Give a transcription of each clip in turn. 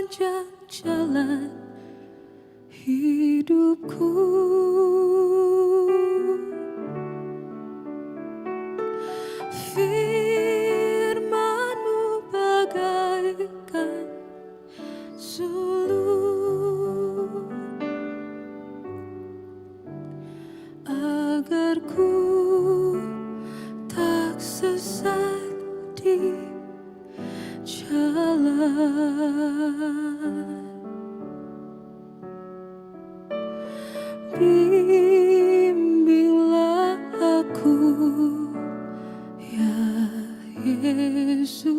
sepanjang jalan hidupku. Firman-Mu bagaikan sulur agar ku tak sesat di jalan. Bimbinglah aku, ya Yesus,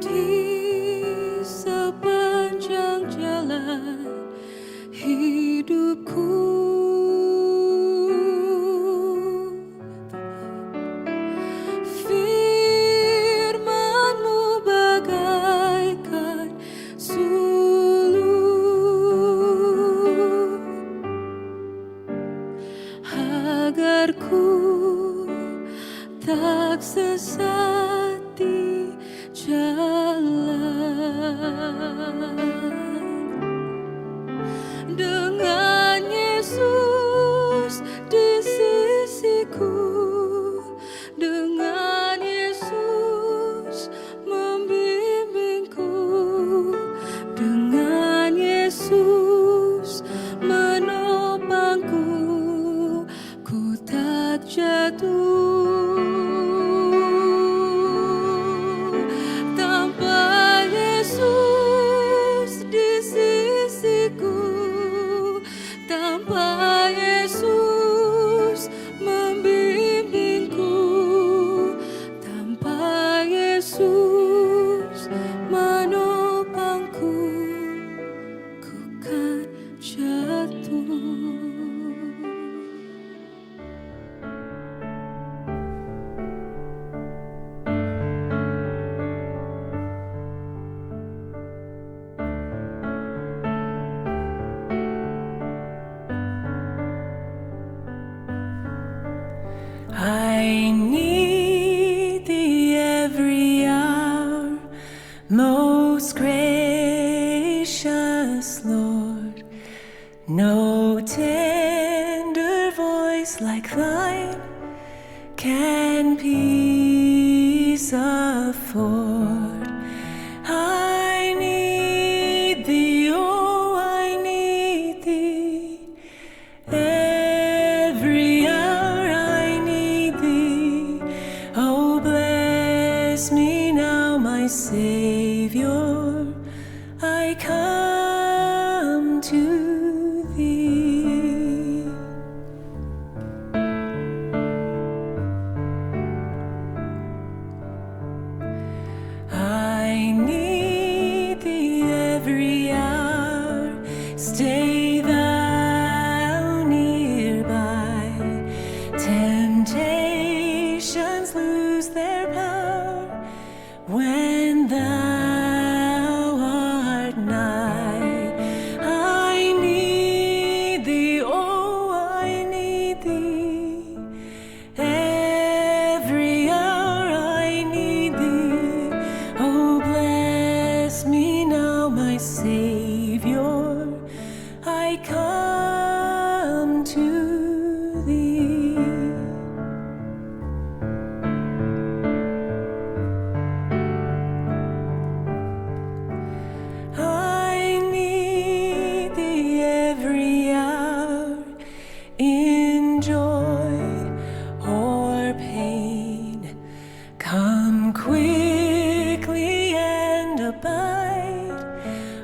di sepanjang jalan hidupku. Firman-Mu bagaikan sulur agar ku tak sesat di jalan. Dengan Yesus di sisiku, dengan Yesus membimbingku, dengan Yesus menopangku, ku tak jatuh. Tanpa Yesus di sisiku, tanpa Yesus membimbingku, tanpa Yesus menopangku, ku kan jatuh. I need Thee every hour, most gracious Lord. No tender voice like Thine can peace afford. I need Thee, oh, I need Thee. Every hour I need Thee. Oh, bless me now, my Savior. I come to Thee. I need Thee every hour. Stay Thou nearby. Temptations lose their power when Thou art nigh. I need Thee, oh, I need Thee. Every hour I need Thee. Oh, bless me now, my Savior. I come to Thee. I need Thee every hour, in joy or pain. Come quickly and abide,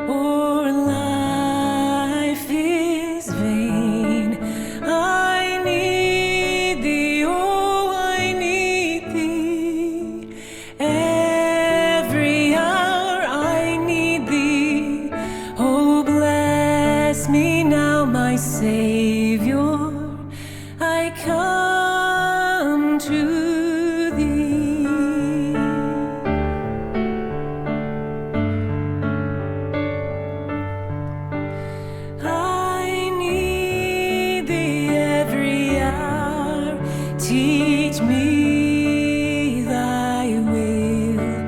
or life is vain. I need Thee, oh, I need Thee. Every hour I need Thee. Oh, bless me now, my Savior. I come to Thee. I need Thee every hour. Teach me Thy will.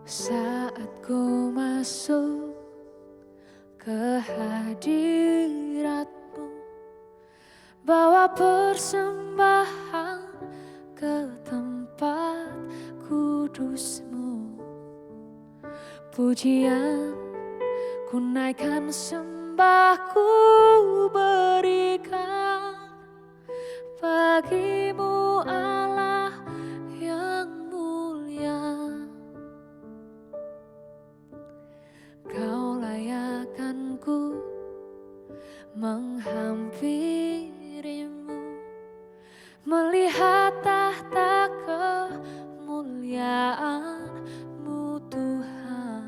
Saat ku masuk ke hadirat-Mu, bawa persembahan ke tempat kudus-Mu. Pujian ku naikkan, sembah ku berikan bagi-Mu Allah yang mulia. Kau layakanku menghampiri-Mu, melihat tahta kemuliaan-Mu Tuhan.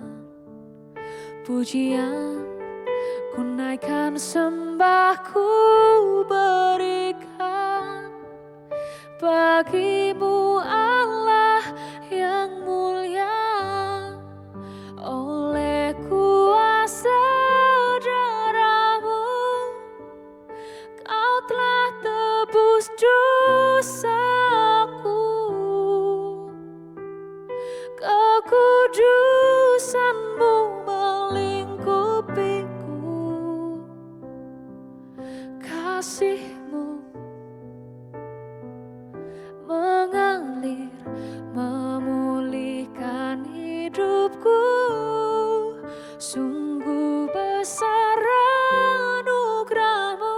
Pujian ku naikkan, sembah ku berikan bagi-Mu Allah yang mulia. Oleh kuasa darah-Mu, Kau telah tebus dosaku. Kekudusan-Mu melingkupiku, kasih-Mu mengalir memulihkan hidupku. Sungguh besar anugerah-Mu,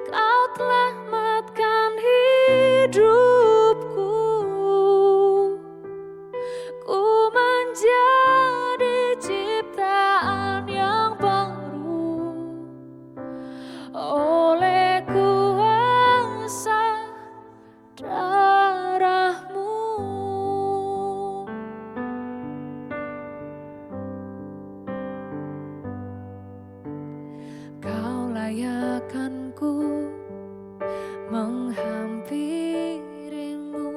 Kau telah selamatkan hidupku. Ku menjadi ciptaan yang baru oleh kuasa darah-Mu. Kau layakanku menghampiri-Mu,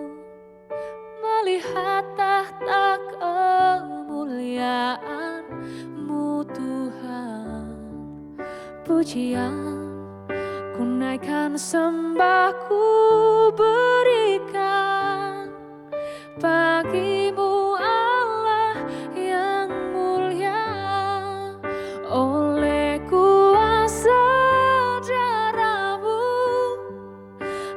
melihat tahta kemuliaan-Mu Tuhan. Pujian ku naikkan, sembah ku berikan bagi-Mu Allah yang mulia. Oleh kuasa darah-Mu,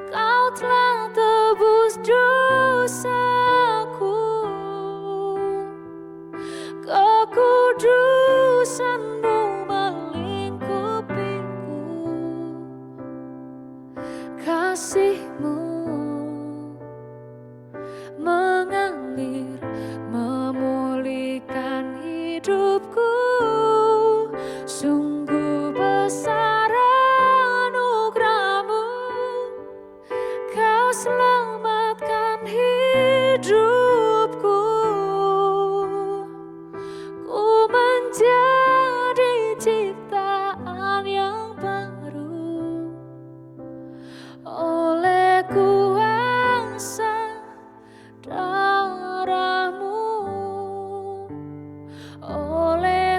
Kau telah tebus dosaku. Kekudusan-Mu melingkupiku, kasih-Mu mengalir memulihkan hidupku. Sungguh besar anugerah-Mu, Kau selamatkan hidupku. Ku menjadi ciptaan yang baru oleh kuasa darah-Mu. Oleh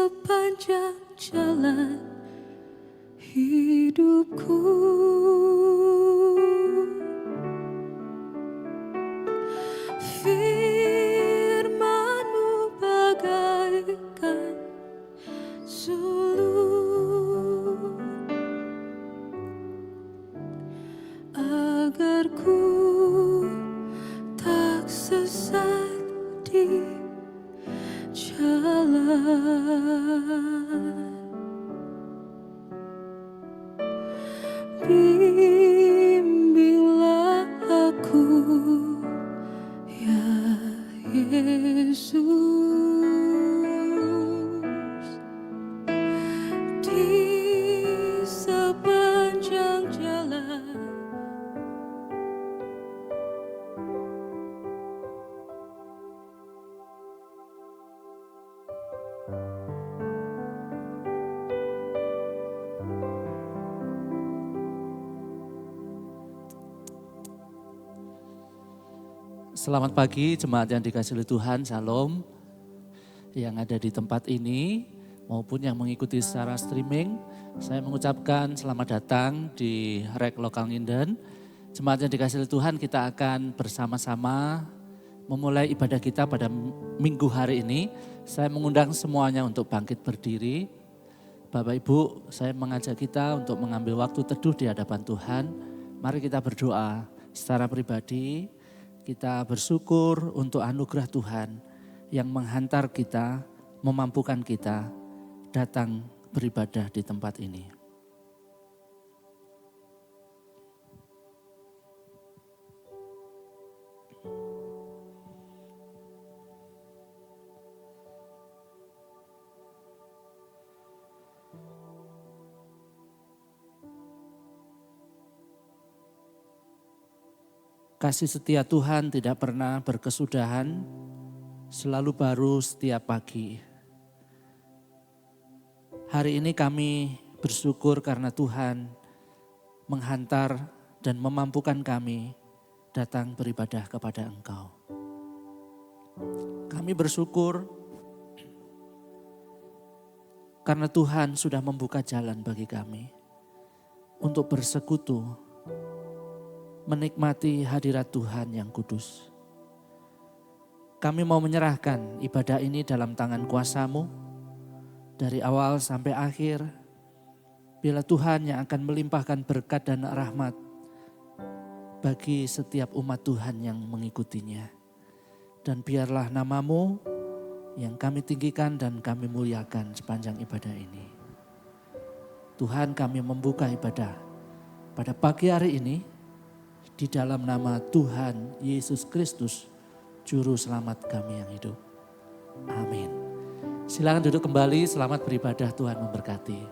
sepanjang jalan hidupku. Firman-Mu bagaikan sulur agar ku tak sesat di jalan. Bimbinglah aku, ya Yesus, di sepanjang jalan. Selamat pagi jemaat yang dikasihi oleh Tuhan, Shalom. Yang ada di tempat ini maupun yang mengikuti secara streaming, saya mengucapkan selamat datang di REK Lokal Nginden. Jemaat yang dikasihi oleh Tuhan, kita akan bersama-sama memulai ibadah kita pada minggu hari ini. Saya mengundang semuanya untuk bangkit berdiri. Bapak Ibu, saya mengajak kita untuk mengambil waktu teduh di hadapan Tuhan. Mari kita berdoa secara pribadi. Kita bersyukur untuk anugerah Tuhan yang menghantar kita, memampukan kita datang beribadah di tempat ini. Kasih setia Tuhan tidak pernah berkesudahan, selalu baru setiap pagi. Hari ini kami bersyukur karena Tuhan menghantar dan memampukan kami datang beribadah kepada Engkau. Kami bersyukur karena Tuhan sudah membuka jalan bagi kami untuk bersekutu, menikmati hadirat Tuhan yang kudus. Kami mau menyerahkan ibadah ini dalam tangan kuasa-Mu dari awal sampai akhir. Bila Tuhan yang akan melimpahkan berkat dan rahmat bagi setiap umat Tuhan yang mengikutinya. Dan biarlah nama-Mu yang kami tinggikan dan kami muliakan sepanjang ibadah ini. Tuhan, kami membuka ibadah pada pagi hari ini di dalam nama Tuhan Yesus Kristus, Juru Selamat kami yang hidup. Amin. Silakan duduk kembali, selamat beribadah, Tuhan memberkati.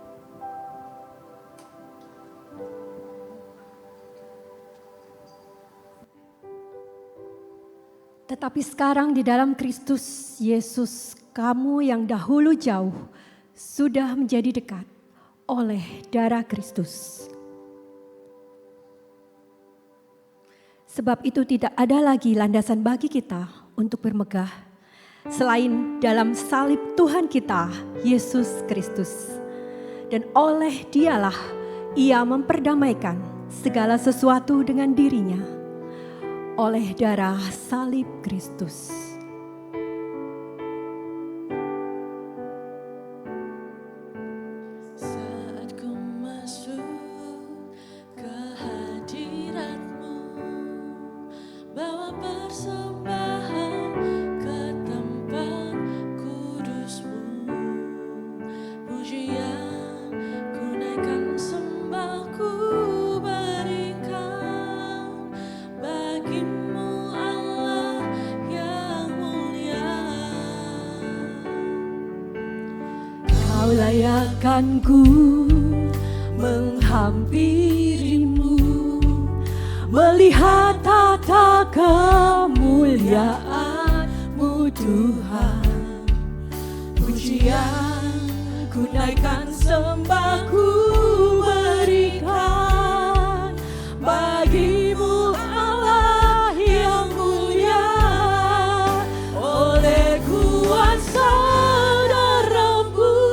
Tetapi sekarang di dalam Kristus Yesus, kamu yang dahulu jauh sudah menjadi dekat oleh darah Kristus. Sebab itu tidak ada lagi landasan bagi kita untuk bermegah selain dalam salib Tuhan kita, Yesus Kristus. Dan oleh Dialah Ia memperdamaikan segala sesuatu dengan dirinya oleh darah salib Kristus. Layakan ku menghampirimu, melihat tata kemuliaan-Mu Tuhan. Pujian ku naikkan, sembah ku berikan bagi-Mu Allah yang mulia. Oleh kuasa darah-Mu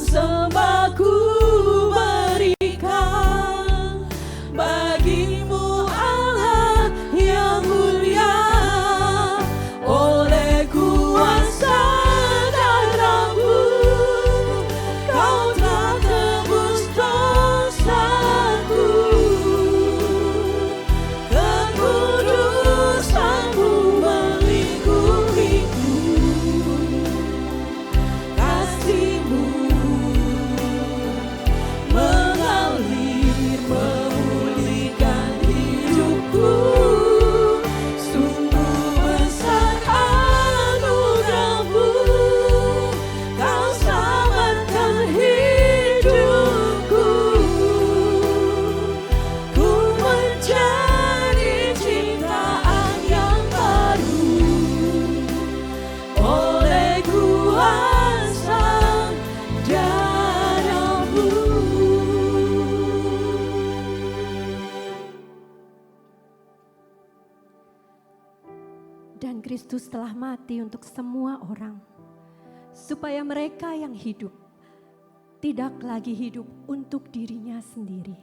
sembahku berikan bagimu Allah yang mulia. Oleh kuasa darah-Mu Kau telah tebus dosaku. Kekudusan-Mu melingkupiku. Kasih-Mu mengalir memulihkan hidupku. Sungguh besar anugerah-Mu, Kau selamatkan hidupku. Ku menjadi ciptaan yang baru oleh kuasa darah-Mu. Dan Kristus telah mati untuk semua orang, supaya mereka yang hidup tidak lagi hidup untuk dirinya sendiri,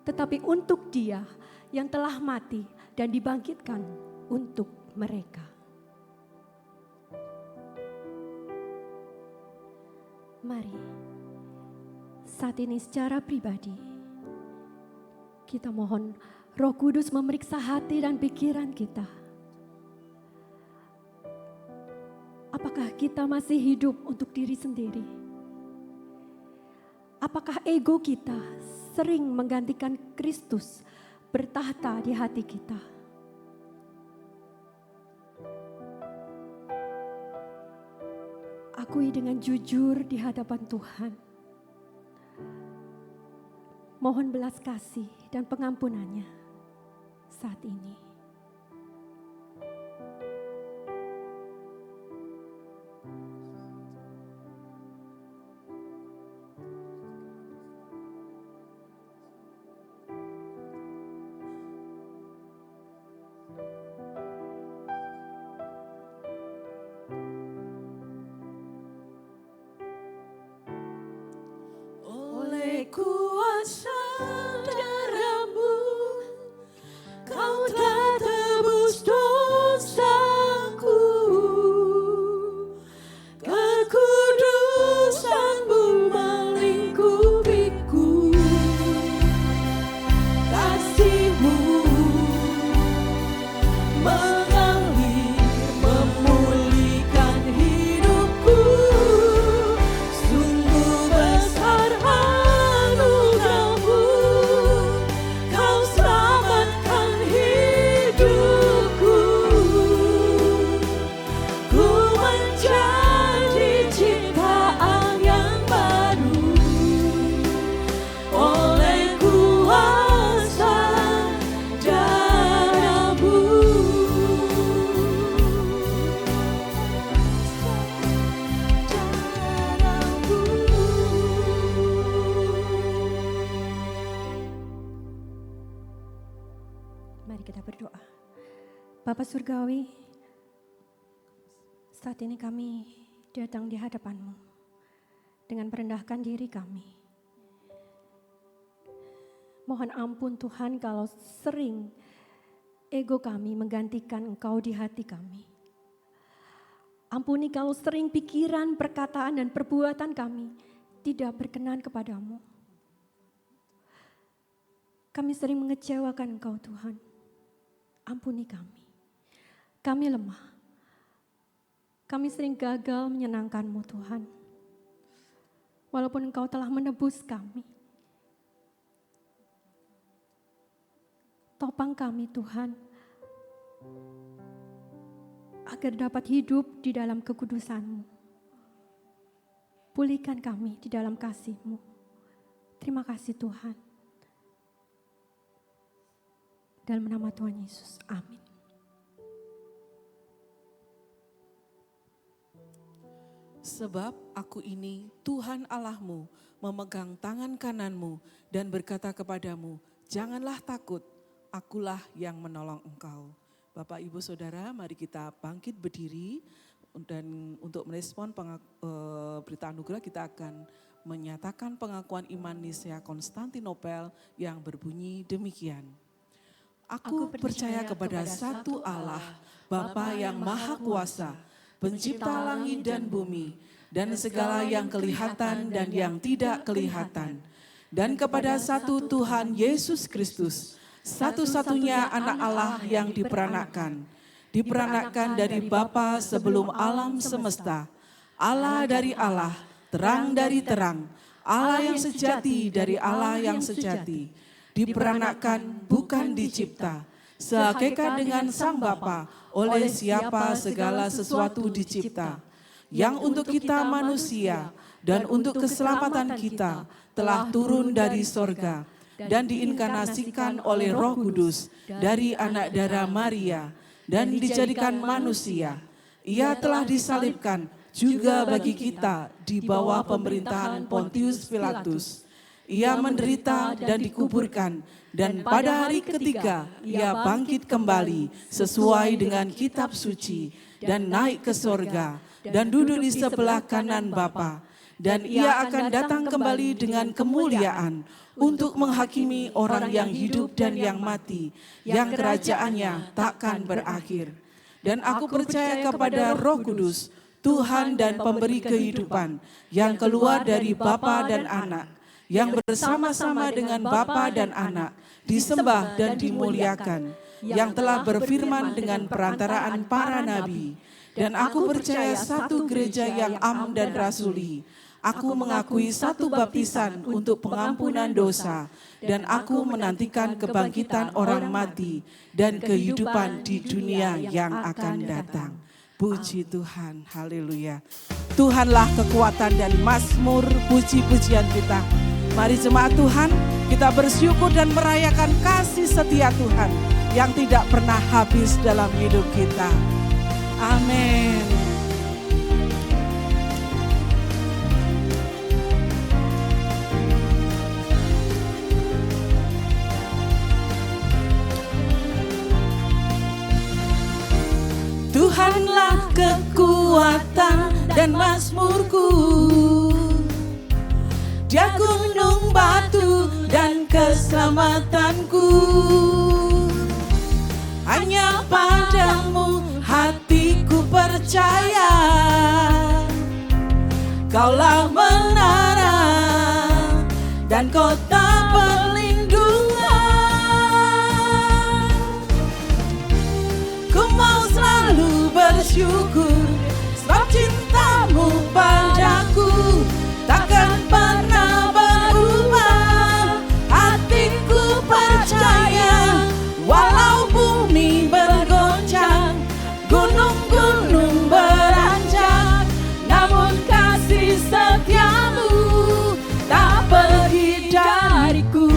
tetapi untuk Dia yang telah mati dan dibangkitkan untuk mereka. Mari, saat ini secara pribadi, kita mohon Roh Kudus memeriksa hati dan pikiran kita. Apakah kita masih hidup untuk diri sendiri? Apakah ego kita sering menggantikan Kristus bertahta di hati kita? Akui dengan jujur di hadapan Tuhan. Mohon belas kasih dan pengampunannya saat ini. Oleh kuasa darah-Mu Kau telah tebus dosaku. Kekudusan-Mu melingkupiku. Kasih-Mu mengalir memulihkan hidupku. Sungguh besar anugerah-Mu, Kau selamatkan hidupku. Ku menjadi ciptaan yang baru oleh kuasa darah-Mu. Mari kita berdoa. Bapa Surgawi, saat ini kami datang di hadapan-Mu dengan merendahkan diri kami. Mohon ampun Tuhan kalau sering ego kami menggantikan Engkau di hati kami. Ampuni kalau sering pikiran, perkataan, dan perbuatan kami tidak berkenan kepadamu. Kami sering mengecewakan Engkau Tuhan. Ampuni kami. Kami lemah. Kami sering gagal menyenangkan-Mu Tuhan. Walaupun Engkau telah menebus kami. Topang kami Tuhan, agar dapat hidup di dalam kekudusan-Mu. Pulihkan kami di dalam kasih-Mu. Terima kasih Tuhan. Dalam nama Tuhan Yesus, amin. Sebab aku ini Tuhan Allahmu, memegang tangan kananmu dan berkata kepadamu, janganlah takut, akulah yang menolong engkau. Bapak, Ibu, Saudara, mari kita bangkit berdiri dan untuk merespon berita anugerah kita akan menyatakan pengakuan iman Nisea Konstantinopel yang berbunyi demikian. Aku percaya kepada satu Allah, Bapa yang Maha Kuasa, pencipta langit dan bumi, dan segala yang kelihatan dan yang tidak kelihatan, dan kepada satu Tuhan Yesus Kristus, satu-satunya anak Allah yang diperanakkan dari Bapa sebelum alam semesta, Allah dari Allah, terang dari terang, Allah yang sejati dari Allah yang sejati, diperanakkan bukan dicipta, sehakikat dengan Sang Bapa, oleh siapa segala sesuatu dicipta, yang untuk kita manusia dan untuk keselamatan kita telah turun dari sorga dan diinkarnasikan oleh Roh Kudus dari anak darah Maria dan dijadikan manusia. Ia telah disalibkan juga bagi kita di bawah pemerintahan Pontius Pilatus. Ia menderita dan dikuburkan, dan pada hari ketiga ia bangkit kembali sesuai dengan kitab suci dan naik ke sorga dan duduk di sebelah kanan Bapa. Dan ia akan datang kembali dengan kemuliaan untuk menghakimi orang yang hidup dan yang mati, yang kerajaannya takkan berakhir. Dan aku percaya kepada Roh Kudus, Tuhan dan pemberi kehidupan, yang keluar dari Bapa dan Anak, yang bersama-sama dengan Bapa dan Anak, disembah dan dimuliakan, yang telah berfirman dengan perantaraan para nabi. Dan aku percaya satu gereja yang am dan rasuli. Aku mengakui satu baptisan untuk pengampunan dosa, dan aku menantikan kebangkitan orang mati dan kehidupan di dunia yang akan datang. Puji Tuhan, haleluya. Tuhanlah kekuatan dan mazmur puji-pujian kita. Mari jemaat Tuhan, kita bersyukur dan merayakan kasih setia Tuhan yang tidak pernah habis dalam hidup kita. Amin. Tuhanlah kekuatan dan mazmurku, Dia gunung batu dan keselamatanku. Hanya padamu hatiku percaya, Kaulah menara dan kota perlindungan. Ku mau selalu bersyukur sebab cintamu padaku takkan pernah berubah. Hatiku percaya walau bumi bergoncang, gunung-gunung beranjak, namun kasih setiamu tak pergi dariku.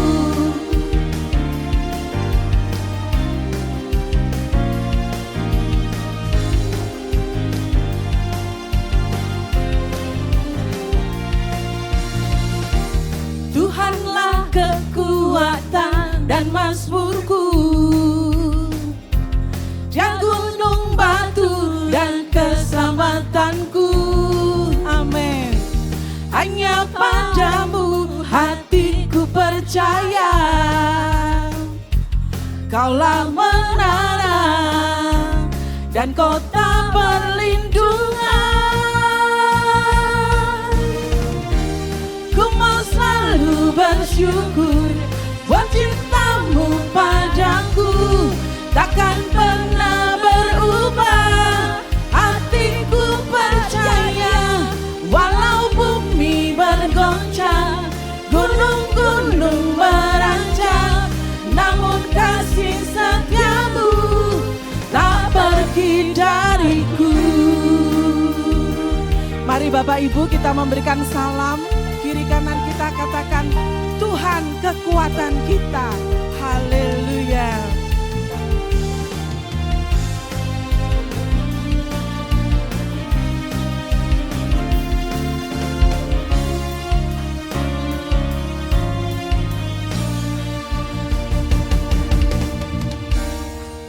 Tuhanlah kekuatan dan mazmurku, Dia gunung batu dan keselamatanku. Amin. Hanya padamu hatiku percaya, Kaulah menara dan kota perlindungan. Ku mau selalu bersyukur buat cintamu padaku takkan pernah berubah. Hatiku percaya walau bumi bergoncang, gunung-gunung beranjak, namun kasih setiamu tak pergi dariku. Mari Bapak Ibu kita memberikan salam, kiri kanan kita katakan Tuhan kekuatan kita. Haleluya.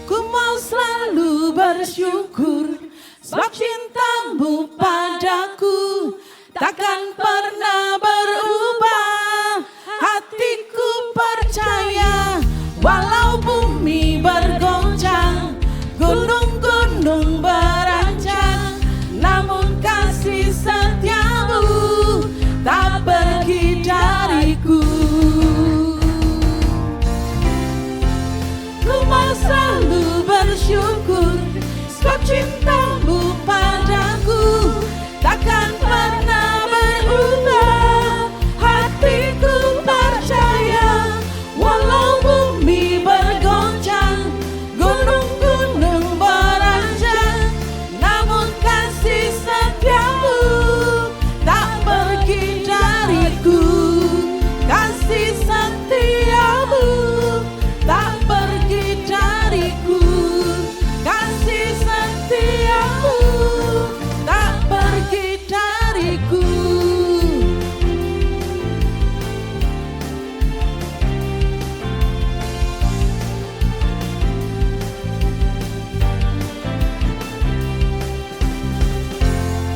Ku mau selalu bersyukur sebab cintamu padaku takkan pernah berubah. Hatiku percaya, walau bumi bergoncang, gunung-gunung beranjak, namun kasih setiamu tak pergi dariku. Ku mau selalu bersyukur, sebab cintamu padaku takkan pernah berubah. Hatiku percaya, walau bumi bergoncang, gunung-gunung beranjak, namun kasih setiamu tak pergi dariku. Kasih setiamu tak pergi dariku. Kasih setiamu tak pergi dariku.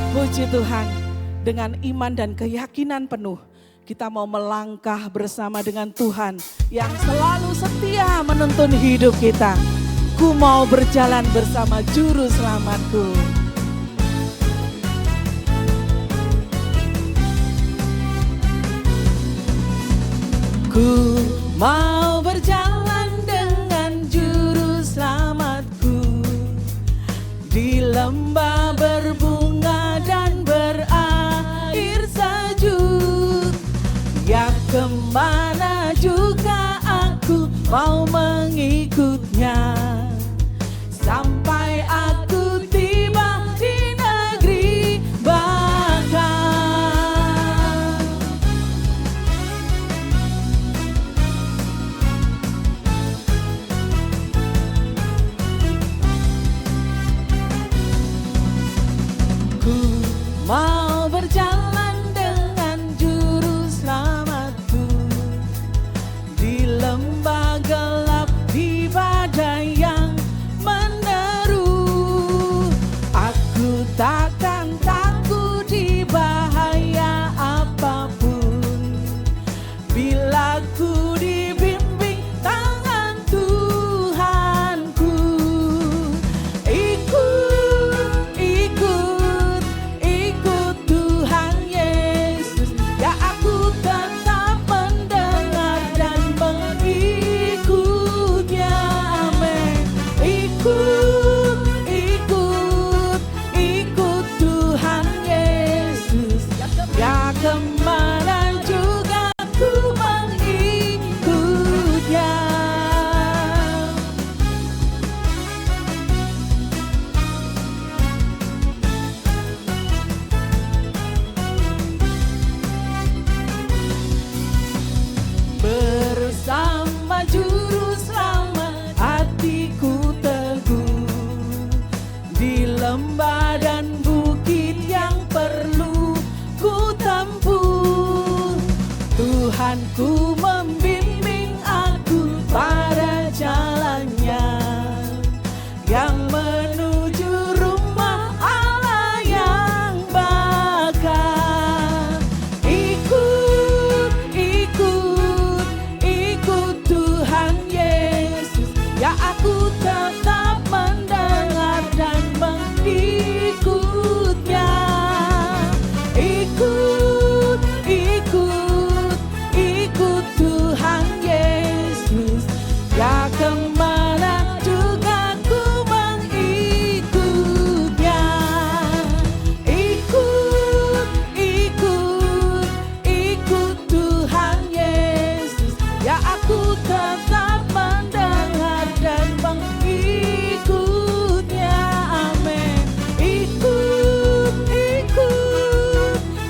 Puji Tuhan, dengan iman dan keyakinan penuh kita mau melangkah bersama dengan Tuhan yang selalu setia menuntun hidup kita. Ku mau berjalan bersama Juru Selamatku. Ku mau berjalan dengan Juru Selamatku di lembah berbunga dan berair sejuk. Ya kemana juga aku mau mengikutnya, sampai aku tiba di negeri bakal. Ku mau berjalan dengan Juru Selamatku di lembah gelap, di badai yang meneru. Aku takkan takut di bahaya apapun, bila ku dibimbing tangan Tuhanku. Ikut Tuhan Yesus, ya aku tetap mendengar dan mengikutnya. Amin. Ikut Tuhan Yesus, ya kemana juga ku mengikutnya. Bersama Juru Selamat hatiku teguh, di lembah dan bukit yang perlu ku tempuh. Tuhanku membimbing aku pada jalannya yang menuju rumah Allah yang bakal. Ikut Tuhan Yesus, ya aku tetap mendengar dan mengikutnya. Ikut Tuhan Yesus, ya kemana juga ku mengikutnya. Ikut Tuhan Yesus, ya aku tetap mendengar dan mengikutnya. Amin.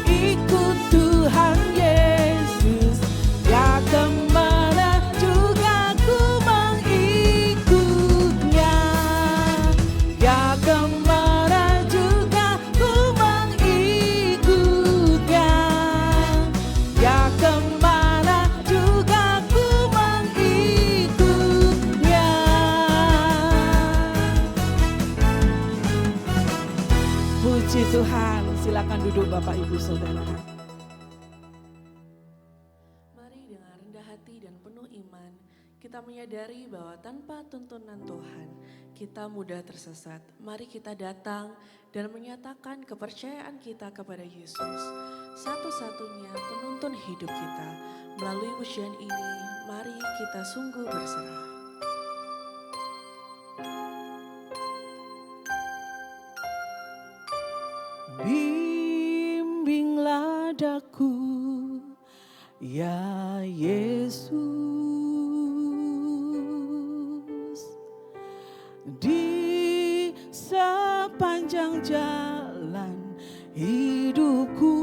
Ikut Tuhan Yesus, ya kemana juga ku mengikutnya. Ya kemana juga ku mengikutnya. Ya kemana juga ku mengikutnya. Puji Tuhan, silakan Silakan duduk Bapak Ibu Saudara. Mari dengan rendah hati dan penuh iman, kita menyadari bahwa tanpa tuntunan Tuhan, kita mudah tersesat. Mari kita datang dan menyatakan kepercayaan kita kepada Yesus, satu-satunya penuntun hidup kita. Melalui pujian ini, mari kita sungguh berserah. Bimbinglah daku, ya Yesus, di sepanjang jalan hidupku.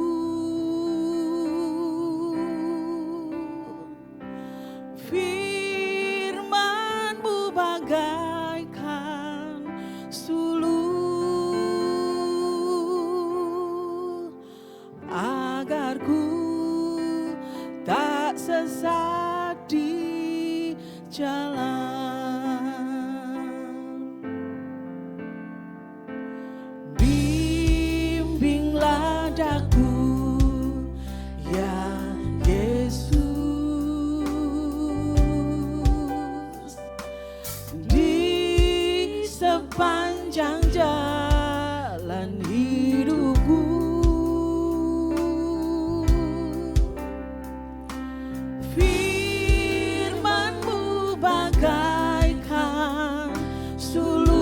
Firman-Mu bagaikan suluh, agar ku tak sesat di jalan. Bimbinglah daku, ya Yesus, di sepanjang jalan hidupku. Firman-Mu bagaikan suluh,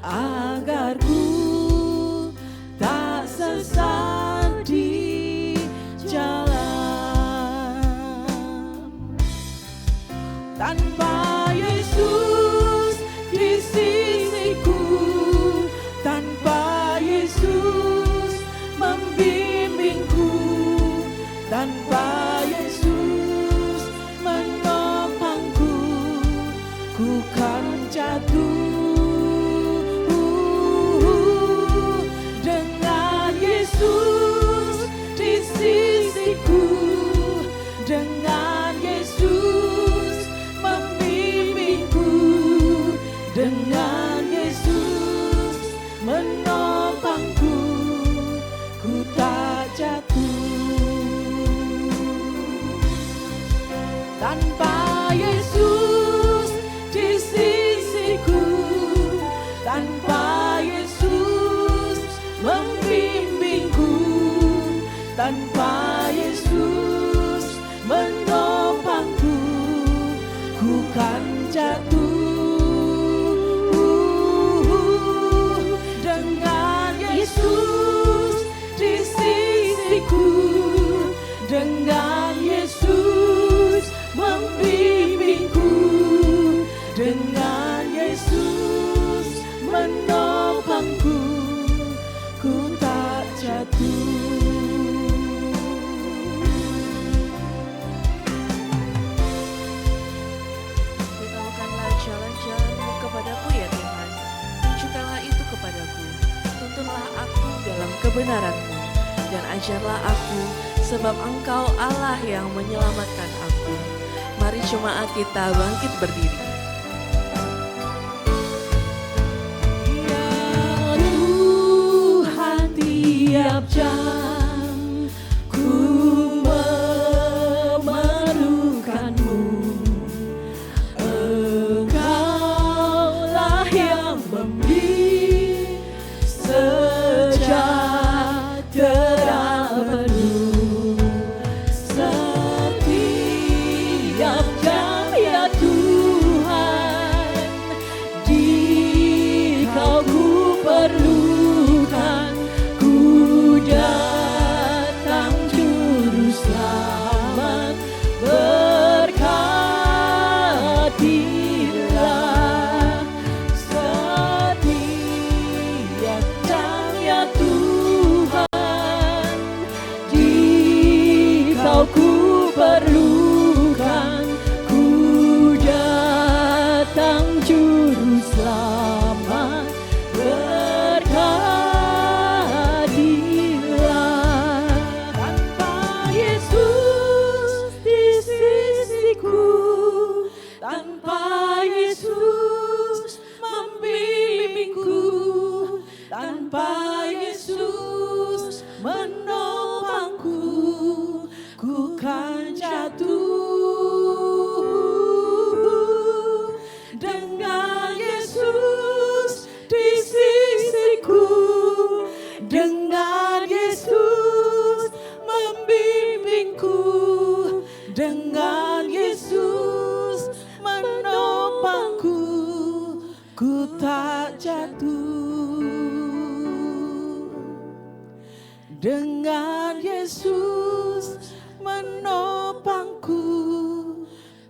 agar ku tak sesat di jalan. Tanpa Yesus di sisiku, tanpa Yesus membimbingku, tanpa Yesus menopangku, ku kan jatuh. Dengan Yesus di sisiku, dengan Yesus membimbingku, dengan Yesus menopangku, ku tak jatuh. Tanpa Yesus di sisiku, tanpa Yesus membimbingku, tanpa Yesus menopangku, ku kan jatuh. Dengan Yesus di sisiku, dengan Yesus membimbingku, dengan Yesus menopangku, ku tak jatuh. Beritahukanlah jalan-jalan-Mu kepadaku ya Tuhan, tunjukkanlah itu kepadaku. Tuntunlah aku dalam kebenaran-Mu, dan ajarlah aku, sebab Engkau Allah yang menyelamatkan aku. Mari jemaat kita bangkit berdiri. Ya Tuhan, tiap jam ku memerlukan-Mu. Engkaulah yang memberi sejahtera penuh. Setiap jam ya Tuhan, kan jatuh. Dengan Yesus di sisiku, dengan Yesus membimbingku, dengan Yesus menopangku, ku tak jatuh. Dengan Yesus menopangku,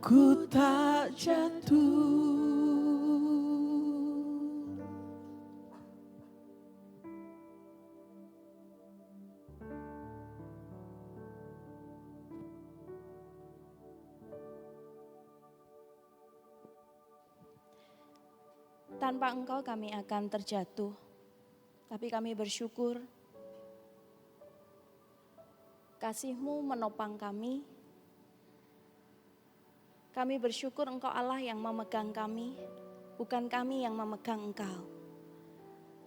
ku tak jatuh. Tanpa Engkau kami akan terjatuh, tapi kami bersyukur kasih-Mu menopang kami. Kami bersyukur Engkau Allah yang memegang kami, bukan kami yang memegang Engkau.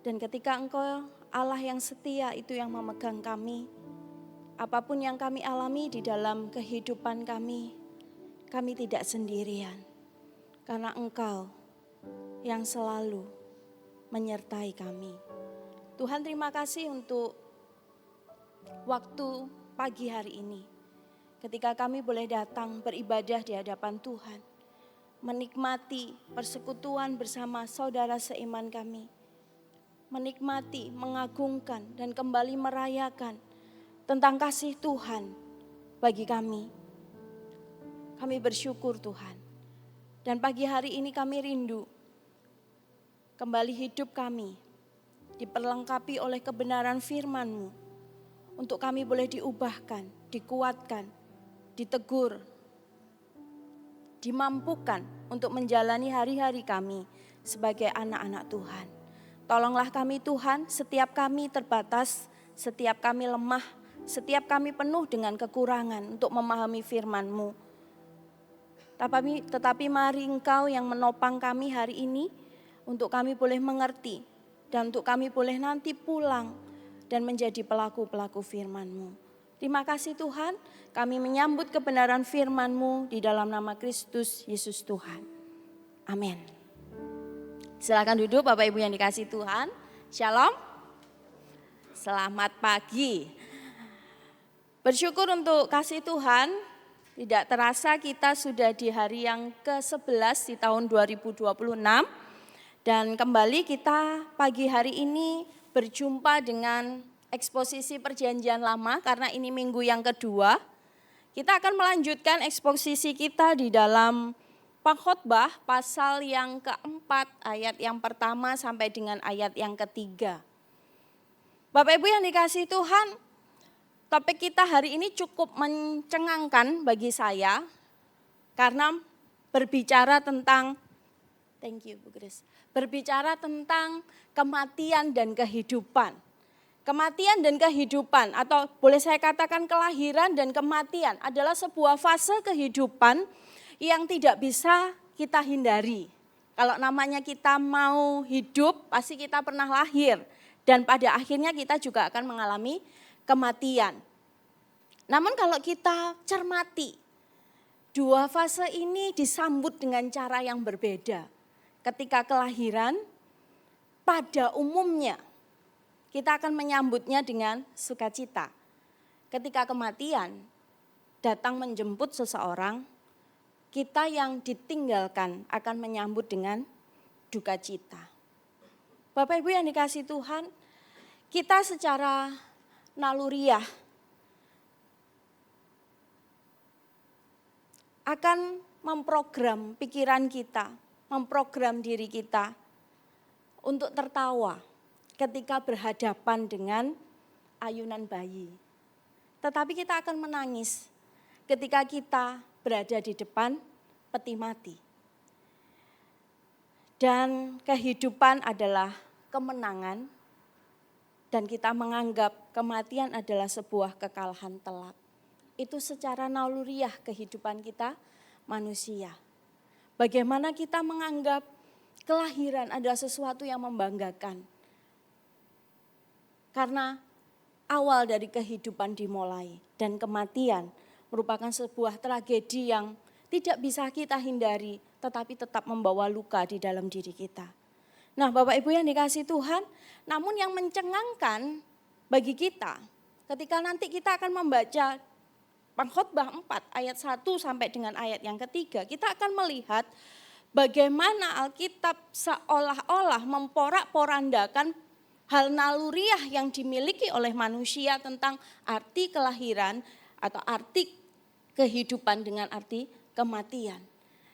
Dan ketika Engkau Allah yang setia itu yang memegang kami, apapun yang kami alami di dalam kehidupan kami tidak sendirian. Karena Engkau yang selalu menyertai kami. Tuhan, terima kasih untuk waktu pagi hari ini. Ketika kami boleh datang beribadah di hadapan Tuhan, menikmati persekutuan bersama saudara seiman kami, menikmati, mengagungkan, dan kembali merayakan tentang kasih Tuhan bagi kami. Kami bersyukur Tuhan. Dan pagi hari ini kami rindu kembali hidup kami diperlengkapi oleh kebenaran firman-Mu, untuk kami boleh diubahkan, dikuatkan, ditegur, dimampukan untuk menjalani hari-hari kami sebagai anak-anak Tuhan. Tolonglah kami Tuhan, setiap kami terbatas, setiap kami lemah, setiap kami penuh dengan kekurangan untuk memahami firman-Mu. Tetapi mari Engkau yang menopang kami hari ini, untuk kami boleh mengerti, dan untuk kami boleh nanti pulang dan menjadi pelaku-pelaku firman-Mu. Terima kasih Tuhan, kami menyambut kebenaran firman-Mu di dalam nama Kristus Yesus Tuhan. Amin. Silakan duduk Bapak Ibu yang dikasihi Tuhan. Shalom. Selamat pagi. Bersyukur untuk kasih Tuhan, tidak terasa kita sudah di hari yang ke-11 di tahun 2026. Dan kembali kita pagi hari ini berjumpa dengan eksposisi perjanjian lama, karena ini minggu yang kedua. Kita akan melanjutkan eksposisi kita di dalam Pengkhotbah pasal yang keempat, ayat yang pertama sampai dengan ayat yang ketiga. Bapak Ibu yang dikasihi Tuhan, topik kita hari ini cukup mencengangkan bagi saya, karena berbicara tentang, thank you Bu Grace, berbicara tentang kematian dan kehidupan. Kematian dan kehidupan, atau boleh saya katakan kelahiran dan kematian, adalah sebuah fase kehidupan yang tidak bisa kita hindari. Kalau namanya kita mau hidup, pasti kita pernah lahir. Dan pada akhirnya kita juga akan mengalami kematian. Namun kalau kita cermati, dua fase ini disambut dengan cara yang berbeda. Ketika kelahiran, pada umumnya kita akan menyambutnya dengan sukacita. Ketika kematian datang menjemput seseorang, kita yang ditinggalkan akan menyambut dengan duka cita. Bapak Ibu yang dikasihi Tuhan, kita secara naluriah akan memprogram pikiran kita, memprogram diri kita untuk tertawa ketika berhadapan dengan ayunan bayi. Tetapi kita akan menangis ketika kita berada di depan peti mati. Dan kehidupan adalah kemenangan, dan kita menganggap kematian adalah sebuah kekalahan telak. Itu secara naluriah kehidupan kita manusia. Bagaimana kita menganggap kelahiran adalah sesuatu yang membanggakan. Karena awal dari kehidupan dimulai dan kematian merupakan sebuah tragedi yang tidak bisa kita hindari, tetapi tetap membawa luka di dalam diri kita. Nah, Bapak Ibu yang dikasihi Tuhan, namun yang mencengangkan bagi kita, ketika nanti kita akan membaca Pengkhotbah 4 ayat 1 sampai dengan ayat yang ketiga, kita akan melihat bagaimana Alkitab seolah-olah memporak-porandakan hal naluriah yang dimiliki oleh manusia tentang arti kelahiran atau arti kehidupan dengan arti kematian.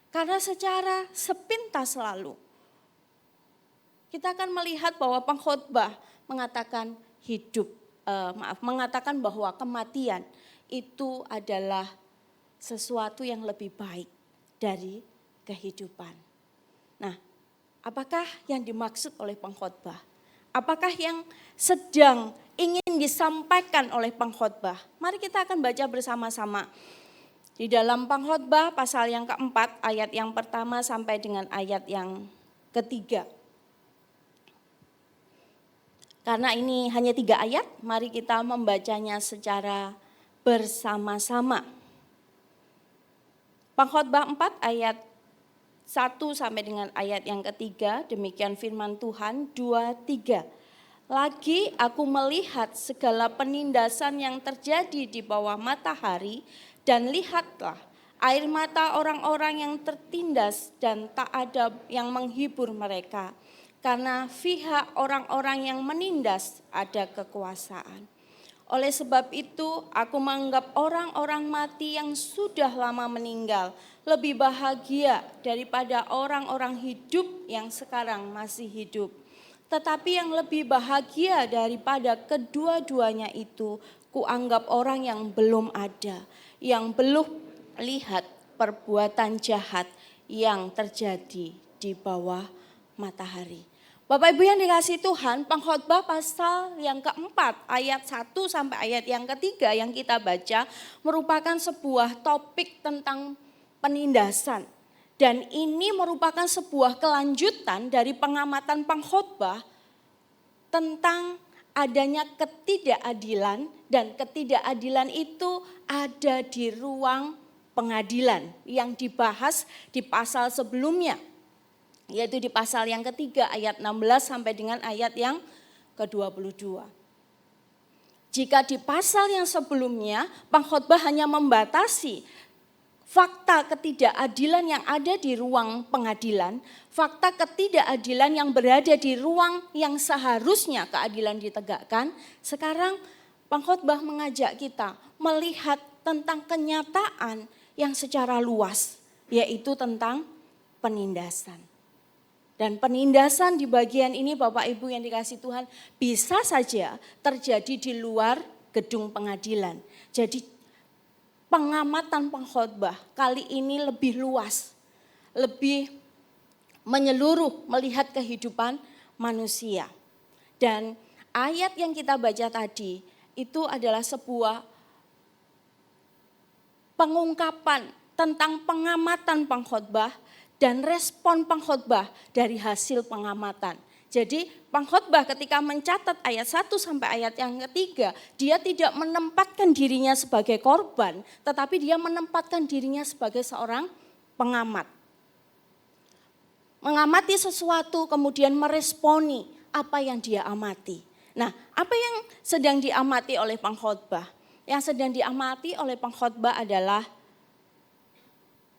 Karena secara sepintas lalu kita akan melihat bahwa pengkhotbah mengatakan mengatakan bahwa kematian itu adalah sesuatu yang lebih baik dari kehidupan. Nah, apakah yang dimaksud oleh pengkhotbah? Apakah yang sedang ingin disampaikan oleh pengkhotbah? Mari kita akan baca bersama-sama. Di dalam Pengkhotbah pasal yang keempat, ayat yang pertama sampai dengan ayat yang ketiga. Karena ini hanya 3 ayat, mari kita membacanya secara bersama-sama. Pengkhotbah 4 ayat 1 sampai dengan ayat yang ketiga, demikian firman Tuhan, 2, 3. Lagi aku melihat segala penindasan yang terjadi di bawah matahari, dan lihatlah air mata orang-orang yang tertindas dan tak ada yang menghibur mereka. Karena pihak orang-orang yang menindas ada kekuasaan. Oleh sebab itu aku menganggap orang-orang mati yang sudah lama meninggal lebih bahagia daripada orang-orang hidup yang sekarang masih hidup. Tetapi yang lebih bahagia daripada kedua-duanya itu, kuanggap orang yang belum ada, yang belum lihat perbuatan jahat yang terjadi di bawah matahari. Bapak Ibu yang dikasihi Tuhan, Pengkhotbah pasal yang keempat ayat 1 sampai ayat yang ketiga yang kita baca merupakan sebuah topik tentang penindasan. Dan ini merupakan sebuah kelanjutan dari pengamatan Pengkhotbah tentang adanya ketidakadilan, dan ketidakadilan itu ada di ruang pengadilan yang dibahas di pasal sebelumnya, yaitu di pasal yang ketiga ayat 16 sampai dengan ayat yang ke-22. Jika di pasal yang sebelumnya Pengkhotbah hanya membatasi fakta ketidakadilan yang ada di ruang pengadilan, fakta ketidakadilan yang berada di ruang yang seharusnya keadilan ditegakkan, sekarang Pengkhotbah mengajak kita melihat tentang kenyataan yang secara luas, yaitu tentang penindasan. Dan penindasan di bagian ini Bapak Ibu yang dikasihi Tuhan bisa saja terjadi di luar gedung pengadilan. Jadi pengamatan Pengkhotbah kali ini lebih luas, lebih menyeluruh melihat kehidupan manusia. Dan ayat yang kita baca tadi itu adalah sebuah pengungkapan tentang pengamatan Pengkhotbah dan respon Pengkhotbah dari hasil pengamatan. Jadi Pengkhotbah ketika mencatat ayat 1 sampai ayat yang ketiga, dia tidak menempatkan dirinya sebagai korban, tetapi dia menempatkan dirinya sebagai seorang pengamat. Mengamati sesuatu kemudian meresponi apa yang dia amati. Nah, apa yang sedang diamati oleh Pengkhotbah? Yang sedang diamati oleh Pengkhotbah adalah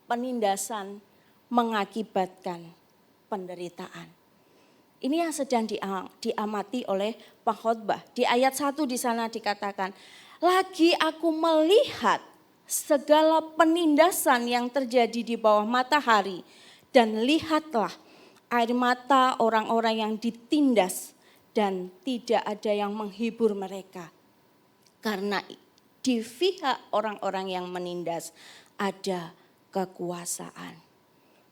penindasan mengakibatkan penderitaan. Ini yang sedang diamati oleh Pengkhotbah. Di ayat 1 di sana dikatakan, lagi aku melihat segala penindasan yang terjadi di bawah matahari, dan lihatlah air mata orang-orang yang ditindas dan tidak ada yang menghibur mereka. Karena di pihak orang-orang yang menindas ada kekuasaan.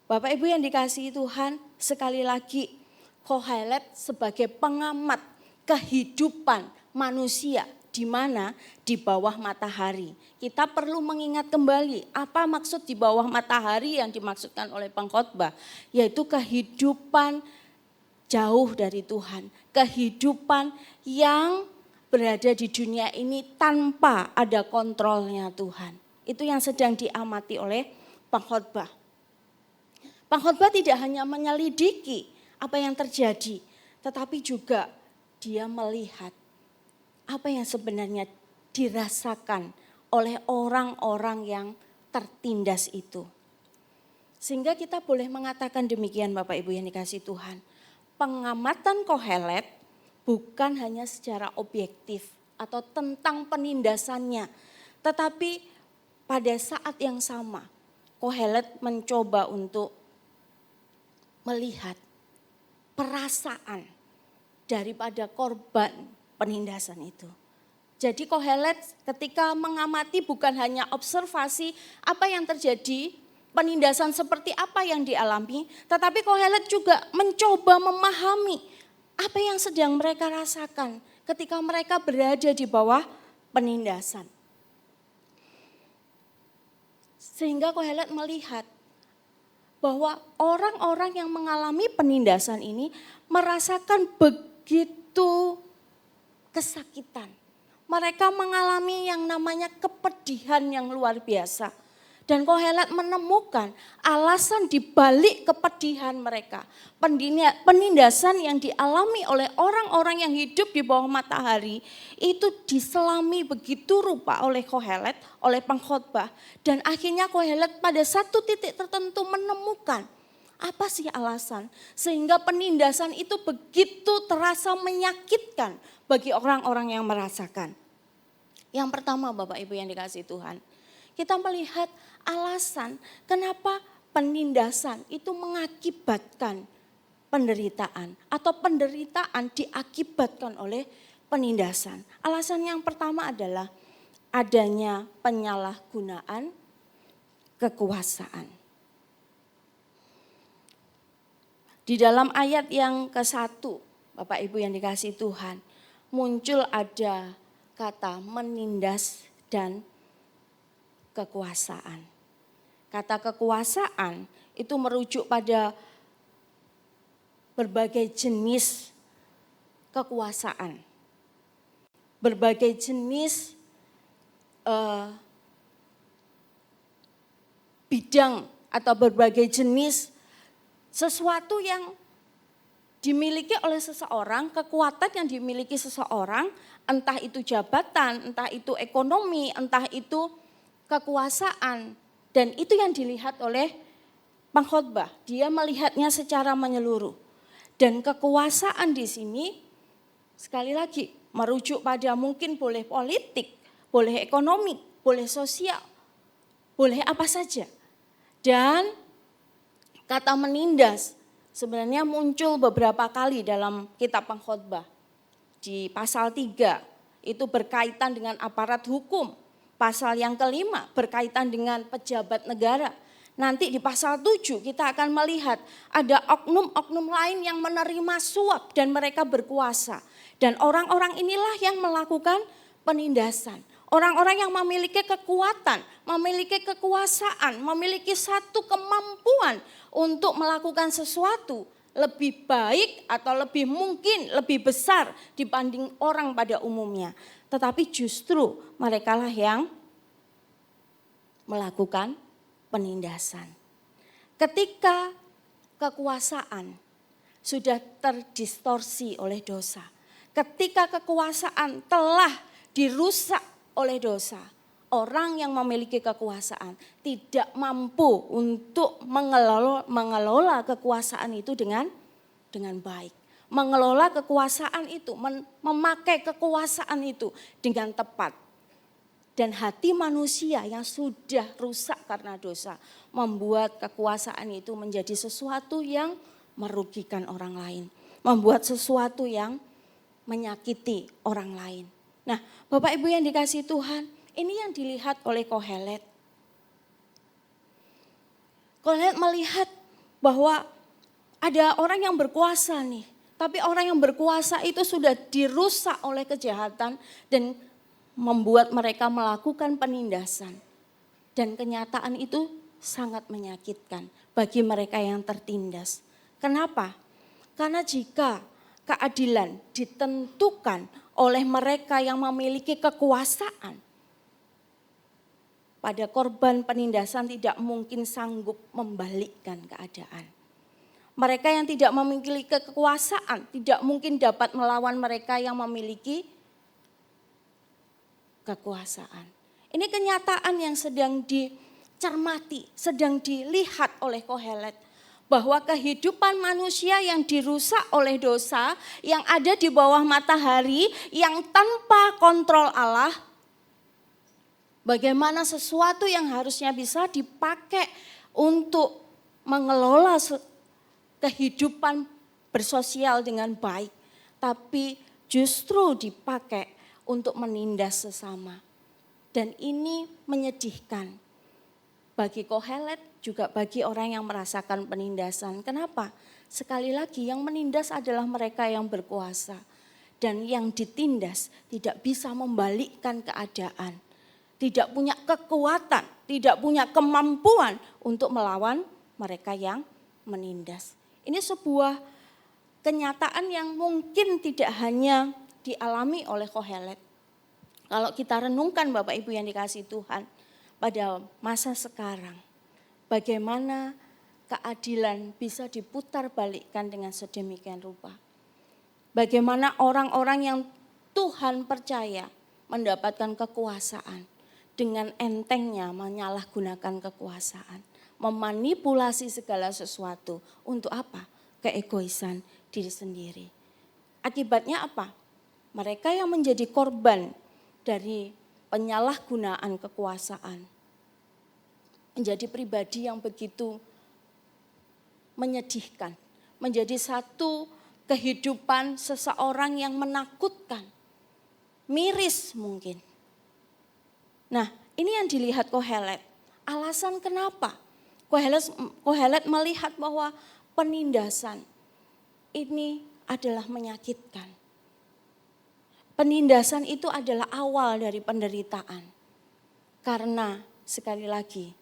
Bapak Ibu yang dikasihi Tuhan, sekali lagi Kohelet sebagai pengamat kehidupan manusia di mana di bawah matahari. Kita perlu mengingat kembali apa maksud di bawah matahari yang dimaksudkan oleh Pengkhotbah, yaitu kehidupan jauh dari Tuhan, kehidupan yang berada di dunia ini tanpa ada kontrolnya Tuhan. Itu yang sedang diamati oleh pengkhotbah. Pengkhotbah tidak hanya menyelidiki apa yang terjadi, tetapi juga dia melihat apa yang sebenarnya dirasakan oleh orang-orang yang tertindas itu. Sehingga kita boleh mengatakan demikian Bapak Ibu yang dikasihi Tuhan. Pengamatan Kohelet bukan hanya secara objektif atau tentang penindasannya. Tetapi pada saat yang sama Kohelet mencoba untuk melihat perasaan daripada korban penindasan itu. Jadi Kohelet ketika mengamati bukan hanya observasi apa yang terjadi, penindasan seperti apa yang dialami, tetapi Kohelet juga mencoba memahami apa yang sedang mereka rasakan ketika mereka berada di bawah penindasan. Sehingga Kohelet melihat bahwa orang-orang yang mengalami penindasan ini merasakan begitu kesakitan. Mereka mengalami yang namanya kepedihan yang luar biasa. Dan Kohelet menemukan alasan dibalik kepedihan mereka. Penindasan yang dialami oleh orang-orang yang hidup di bawah matahari itu diselami begitu rupa oleh Kohelet, oleh pengkhotbah. Dan akhirnya Kohelet pada satu titik tertentu menemukan apa sih alasan. Sehingga penindasan itu begitu terasa menyakitkan bagi orang-orang yang merasakan. Yang pertama Bapak Ibu yang dikasihi Tuhan, kita melihat alasan kenapa penindasan itu mengakibatkan penderitaan atau penderitaan diakibatkan oleh penindasan. Alasan yang pertama adalah adanya penyalahgunaan kekuasaan. Di dalam ayat yang ke-1, Bapak Ibu yang dikasihi Tuhan, muncul ada kata menindas dan kekuasaan. Kata kekuasaan itu merujuk pada berbagai jenis kekuasaan. Berbagai jenis bidang atau berbagai jenis sesuatu yang dimiliki oleh seseorang, kekuatan yang dimiliki seseorang, entah itu jabatan, entah itu ekonomi, entah itu kekuasaan. Dan itu yang dilihat oleh pengkhotbah. Dia melihatnya secara menyeluruh. Dan kekuasaan di sini sekali lagi merujuk pada mungkin boleh politik, boleh ekonomi, boleh sosial, boleh apa saja. Dan kata menindas sebenarnya muncul beberapa kali dalam kitab pengkhotbah. Di pasal 3 itu berkaitan dengan aparat hukum. Pasal yang kelima berkaitan dengan pejabat negara. Nanti di pasal 7 kita akan melihat ada oknum-oknum lain yang menerima suap dan mereka berkuasa. Dan orang-orang inilah yang melakukan penindasan. Orang-orang yang memiliki kekuatan, memiliki kekuasaan, memiliki satu kemampuan untuk melakukan sesuatu lebih baik atau lebih mungkin lebih besar dibanding orang pada umumnya. Tetapi justru merekalah yang melakukan penindasan. Ketika kekuasaan sudah terdistorsi oleh dosa, ketika kekuasaan telah dirusak oleh dosa, orang yang memiliki kekuasaan tidak mampu untuk mengelola kekuasaan itu dengan baik. Mengelola kekuasaan itu, memakai kekuasaan itu dengan tepat. Dan hati manusia yang sudah rusak karena dosa membuat kekuasaan itu menjadi sesuatu yang merugikan orang lain. Membuat sesuatu yang menyakiti orang lain. Nah, Bapak Ibu yang dikasihi Tuhan, ini yang dilihat oleh Kohelet. Kohelet melihat bahwa ada orang yang berkuasa nih. Tapi orang yang berkuasa itu sudah dirusak oleh kejahatan dan membuat mereka melakukan penindasan. Dan kenyataan itu sangat menyakitkan bagi mereka yang tertindas. Kenapa? Karena jika keadilan ditentukan oleh mereka yang memiliki kekuasaan, pada korban penindasan tidak mungkin sanggup membalikkan keadaan. Mereka yang tidak memiliki kekuasaan tidak mungkin dapat melawan mereka yang memiliki kekuasaan. Ini kenyataan yang sedang dicermati, sedang dilihat oleh Kohelet. Bahwa kehidupan manusia yang dirusak oleh dosa, yang ada di bawah matahari, yang tanpa kontrol Allah, bagaimana sesuatu yang harusnya bisa dipakai untuk mengelola kehidupan bersosial dengan baik, tapi justru dipakai untuk menindas sesama. Dan ini menyedihkan bagi Kohelet, juga bagi orang yang merasakan penindasan. Kenapa? Sekali lagi yang menindas adalah mereka yang berkuasa. Dan yang ditindas tidak bisa membalikkan keadaan. Tidak punya kekuatan, tidak punya kemampuan untuk melawan mereka yang menindas. Ini sebuah kenyataan yang mungkin tidak hanya dialami oleh Kohelet. Kalau kita renungkan Bapak Ibu yang dikasihi Tuhan, pada masa sekarang, bagaimana keadilan bisa diputar balikkan dengan sedemikian rupa. Bagaimana orang-orang yang Tuhan percaya mendapatkan kekuasaan, dengan entengnya menyalahgunakan kekuasaan. Memanipulasi segala sesuatu. Untuk apa? Keegoisan diri sendiri. Akibatnya apa? Mereka yang menjadi korban dari penyalahgunaan kekuasaan menjadi pribadi yang begitu menyedihkan. Menjadi satu kehidupan seseorang yang menakutkan. Miris mungkin. Nah, ini yang dilihat Kohelet. Alasan kenapa? Kohelet melihat bahwa penindasan ini adalah menyakitkan. Penindasan itu adalah awal dari penderitaan. Karena sekali lagi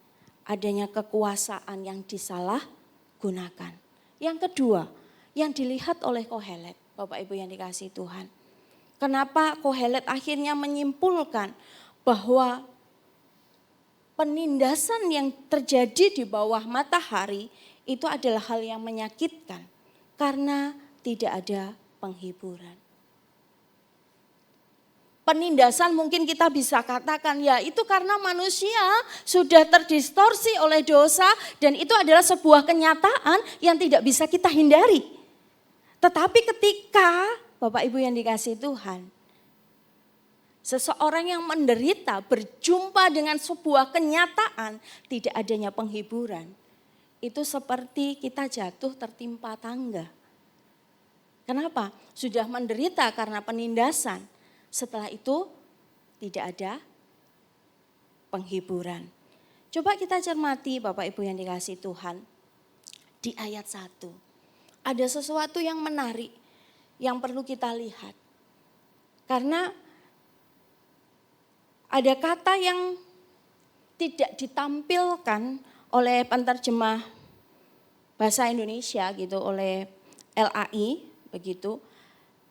adanya kekuasaan yang disalahgunakan. Yang kedua, yang dilihat oleh Kohelet, Bapak Ibu yang dikasihi Tuhan. Kenapa Kohelet akhirnya menyimpulkan bahwa penindasan yang terjadi di bawah matahari itu adalah hal yang menyakitkan karena tidak ada penghiburan. Penindasan mungkin kita bisa katakan ya itu karena manusia sudah terdistorsi oleh dosa dan itu adalah sebuah kenyataan yang tidak bisa kita hindari. Tetapi ketika Bapak Ibu yang dikasihi Tuhan, seseorang yang menderita berjumpa dengan sebuah kenyataan tidak adanya penghiburan. Itu seperti kita jatuh tertimpa tangga. Kenapa? Sudah menderita karena penindasan. Setelah itu tidak ada penghiburan. Coba kita cermati Bapak Ibu yang dikasihi Tuhan. Di ayat 1. Ada sesuatu yang menarik yang perlu kita lihat. Karena ada kata yang tidak ditampilkan oleh penerjemah bahasa Indonesia gitu, oleh LAI begitu,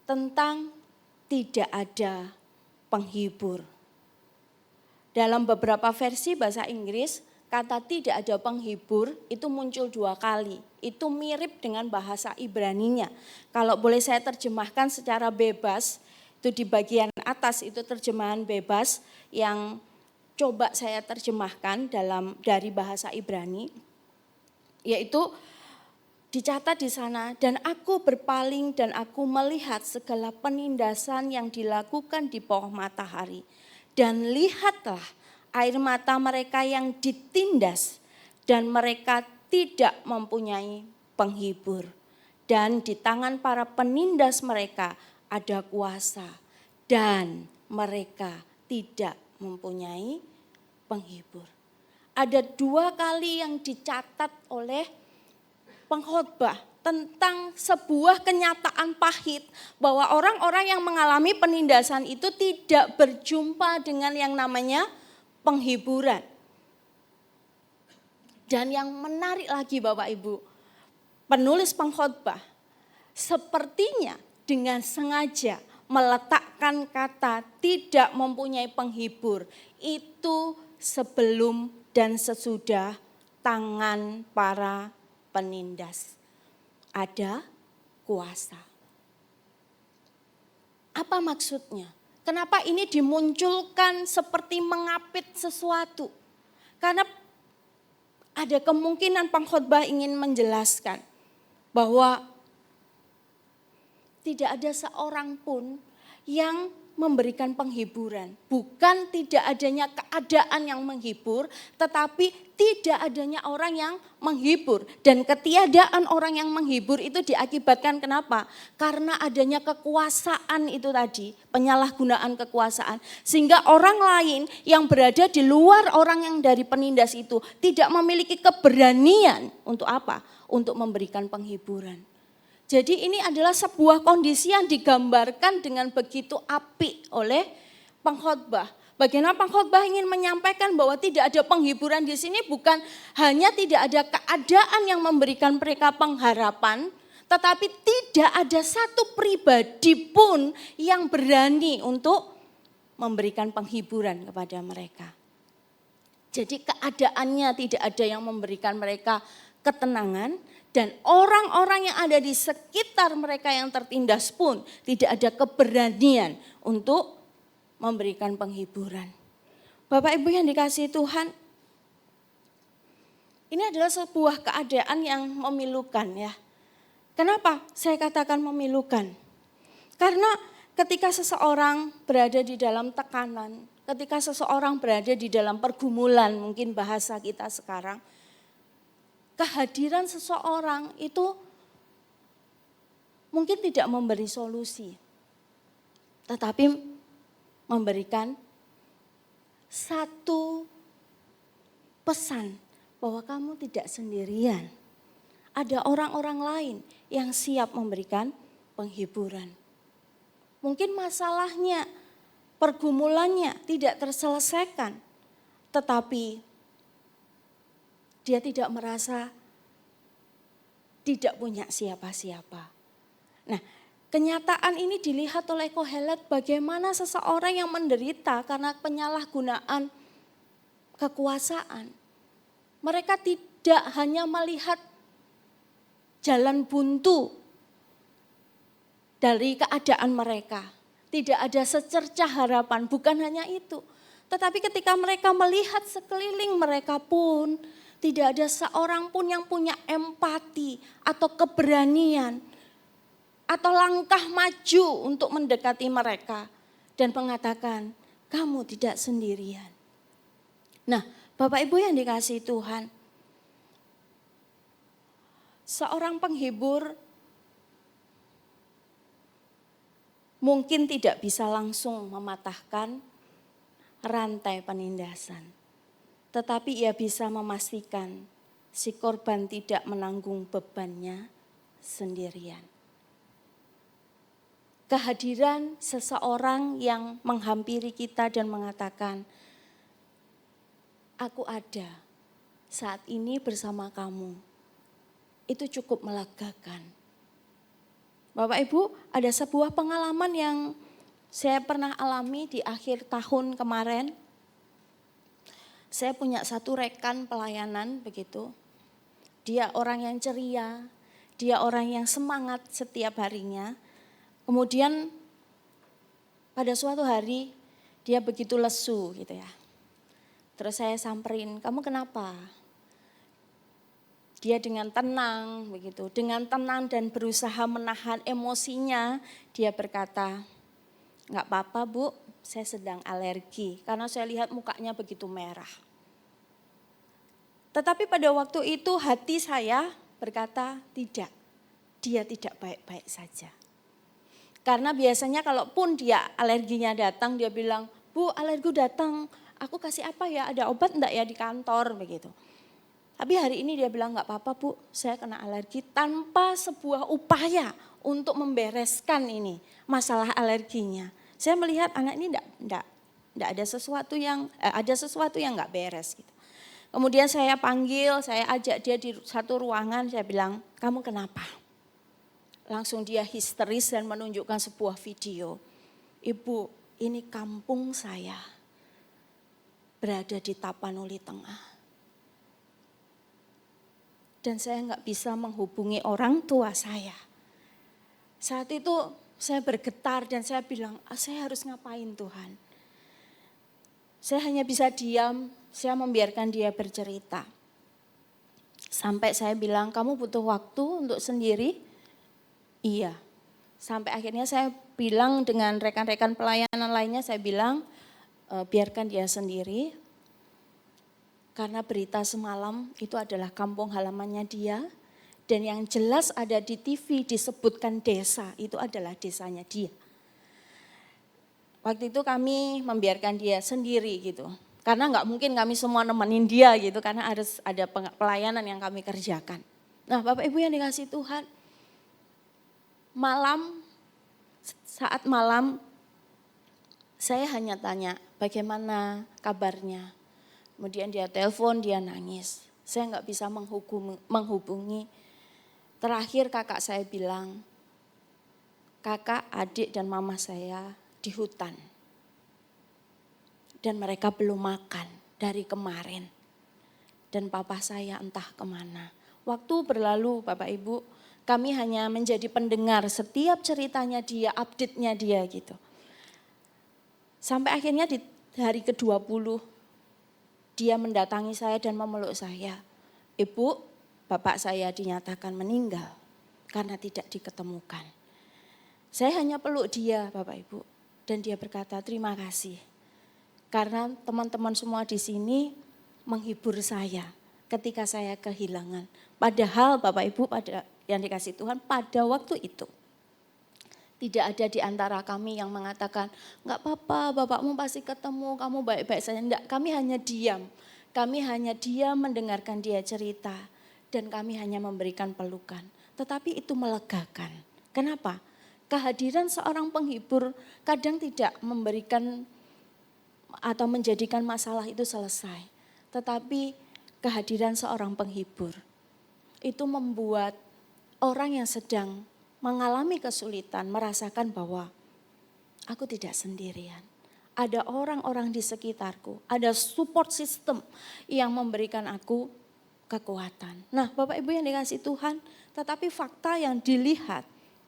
tentang tidak ada penghibur. Dalam beberapa versi bahasa Inggris, kata tidak ada penghibur itu muncul 2 kali. Itu mirip dengan bahasa Ibraninya. Kalau boleh saya terjemahkan secara bebas, itu di bagian atas itu terjemahan bebas yang coba saya terjemahkan dari bahasa Ibrani, yaitu dicatat di sana, dan aku berpaling dan aku melihat segala penindasan yang dilakukan di bawah matahari. Dan lihatlah air mata mereka yang ditindas dan mereka tidak mempunyai penghibur. Dan di tangan para penindas mereka ada kuasa dan mereka tidak mempunyai penghibur. Ada 2 kali yang dicatat oleh pengkhotbah tentang sebuah kenyataan pahit bahwa orang-orang yang mengalami penindasan itu tidak berjumpa dengan yang namanya penghiburan. Dan yang menarik lagi Bapak Ibu, penulis pengkhotbah sepertinya dengan sengaja meletakkan kata tidak mempunyai penghibur itu sebelum dan sesudah tangan para penindas. Ada kuasa. Apa maksudnya? Kenapa ini dimunculkan seperti mengapit sesuatu? Karena ada kemungkinan pengkhotbah ingin menjelaskan bahwa tidak ada seorang pun yang memberikan penghiburan. Bukan tidak adanya keadaan yang menghibur, tetapi tidak adanya orang yang menghibur. Dan ketiadaan orang yang menghibur itu diakibatkan kenapa? Karena adanya kekuasaan itu tadi, penyalahgunaan kekuasaan. Sehingga orang lain yang berada di luar orang yang dari penindas itu tidak memiliki keberanian untuk apa? Untuk memberikan penghiburan. Jadi ini adalah sebuah kondisi yang digambarkan dengan begitu apik oleh pengkhotbah. Bagaimana pengkhotbah ingin menyampaikan bahwa tidak ada penghiburan di sini, bukan hanya tidak ada keadaan yang memberikan mereka pengharapan, tetapi tidak ada satu pribadi pun yang berani untuk memberikan penghiburan kepada mereka. Jadi keadaannya tidak ada yang memberikan mereka ketenangan, dan orang-orang yang ada di sekitar mereka yang tertindas pun tidak ada keberanian untuk memberikan penghiburan. Bapak Ibu yang dikasihi Tuhan, ini adalah sebuah keadaan yang memilukan ya. Kenapa saya katakan memilukan? Karena ketika seseorang berada di dalam tekanan, ketika seseorang berada di dalam pergumulan, mungkin bahasa kita sekarang, kehadiran seseorang itu mungkin tidak memberi solusi, tetapi memberikan satu pesan bahwa kamu tidak sendirian. Ada orang-orang lain yang siap memberikan penghiburan. Mungkin masalahnya, pergumulannya tidak terselesaikan, tetapi dia tidak merasa tidak punya siapa-siapa. Nah, kenyataan ini dilihat oleh Kohelet bagaimana seseorang yang menderita karena penyalahgunaan kekuasaan. Mereka tidak hanya melihat jalan buntu dari keadaan mereka. Tidak ada secercah harapan, bukan hanya itu. Tetapi ketika mereka melihat sekeliling mereka pun, tidak ada seorang pun yang punya empati atau keberanian atau langkah maju untuk mendekati mereka dan mengatakan, kamu tidak sendirian. Nah, Bapak Ibu yang dikasihi Tuhan, seorang penghibur mungkin tidak bisa langsung mematahkan rantai penindasan. Tetapi ia bisa memastikan si korban tidak menanggung bebannya sendirian. Kehadiran seseorang yang menghampiri kita dan mengatakan, aku ada saat ini bersama kamu, itu cukup melegakan. Bapak Ibu, ada sebuah pengalaman yang saya pernah alami di akhir tahun kemarin. Saya punya satu rekan pelayanan begitu. Dia orang yang ceria, dia orang yang semangat setiap harinya. Kemudian pada suatu hari dia begitu lesu gitu ya. Terus saya samperin, kamu kenapa? Dia dengan tenang begitu, dengan tenang dan berusaha menahan emosinya, dia berkata, enggak apa-apa Bu, saya sedang alergi karena saya lihat mukanya begitu merah. Tetapi pada waktu itu hati saya berkata tidak, dia tidak baik-baik saja. Karena biasanya kalaupun dia alerginya datang, dia bilang, Bu alergi datang, aku kasih apa ya, ada obat enggak ya di kantor begitu. Tapi hari ini dia bilang enggak apa-apa Bu, saya kena alergi tanpa sebuah upaya untuk membereskan ini masalah alerginya. Saya melihat anak ini enggak ada sesuatu yang enggak beres gitu. Kemudian saya panggil, saya ajak dia di satu ruangan, saya bilang, kamu kenapa? Langsung dia histeris dan menunjukkan sebuah video. Ibu, ini kampung saya. berada di Tapanuli Tengah. Dan saya nggak bisa menghubungi orang tua saya. Saat itu saya bergetar dan saya bilang, saya harus ngapain Tuhan? Saya hanya bisa diam, saya membiarkan dia bercerita. Sampai saya bilang, kamu butuh waktu untuk sendiri? Iya. Sampai akhirnya saya bilang dengan rekan-rekan pelayanan lainnya, saya bilang, biarkan dia sendiri. Karena berita semalam itu adalah kampung halamannya dia. Dan yang jelas ada di TV disebutkan desa, itu adalah desanya dia. Waktu itu kami membiarkan dia sendiri gitu. Karena nggak mungkin kami semua nemenin dia gitu, karena harus ada pelayanan yang kami kerjakan. Nah Bapak Ibu yang dikasih Tuhan, saat malam saya hanya tanya bagaimana kabarnya. Kemudian dia telepon, dia nangis. Saya nggak bisa menghubungi. Terakhir kakak saya bilang, kakak, adik dan mama saya di hutan. Dan mereka belum makan dari kemarin. Dan papa saya entah kemana. Waktu berlalu Bapak Ibu, kami hanya menjadi pendengar setiap ceritanya dia, update-nya dia gitu. Sampai akhirnya di hari ke-20, dia mendatangi saya dan memeluk saya. Ibu, bapak saya dinyatakan meninggal karena tidak diketemukan. Saya hanya peluk dia Bapak Ibu. Dan dia berkata terima kasih. Karena teman-teman semua di sini menghibur saya ketika saya kehilangan. Padahal Bapak Ibu yang dikasih Tuhan pada waktu itu. Tidak ada di antara kami yang mengatakan, enggak apa-apa, bapakmu pasti ketemu, kamu baik-baik saja. Enggak, kami hanya diam. Kami hanya diam mendengarkan dia cerita. Dan kami hanya memberikan pelukan. Tetapi itu melegakan. Kenapa? Kehadiran seorang penghibur kadang tidak memberikan atau menjadikan masalah itu selesai. Tetapi kehadiran seorang penghibur itu membuat orang yang sedang mengalami kesulitan, merasakan bahwa aku tidak sendirian. Ada orang-orang di sekitarku, ada support system yang memberikan aku kekuatan. Nah Bapak Ibu yang dikasih Tuhan, tetapi fakta yang dilihat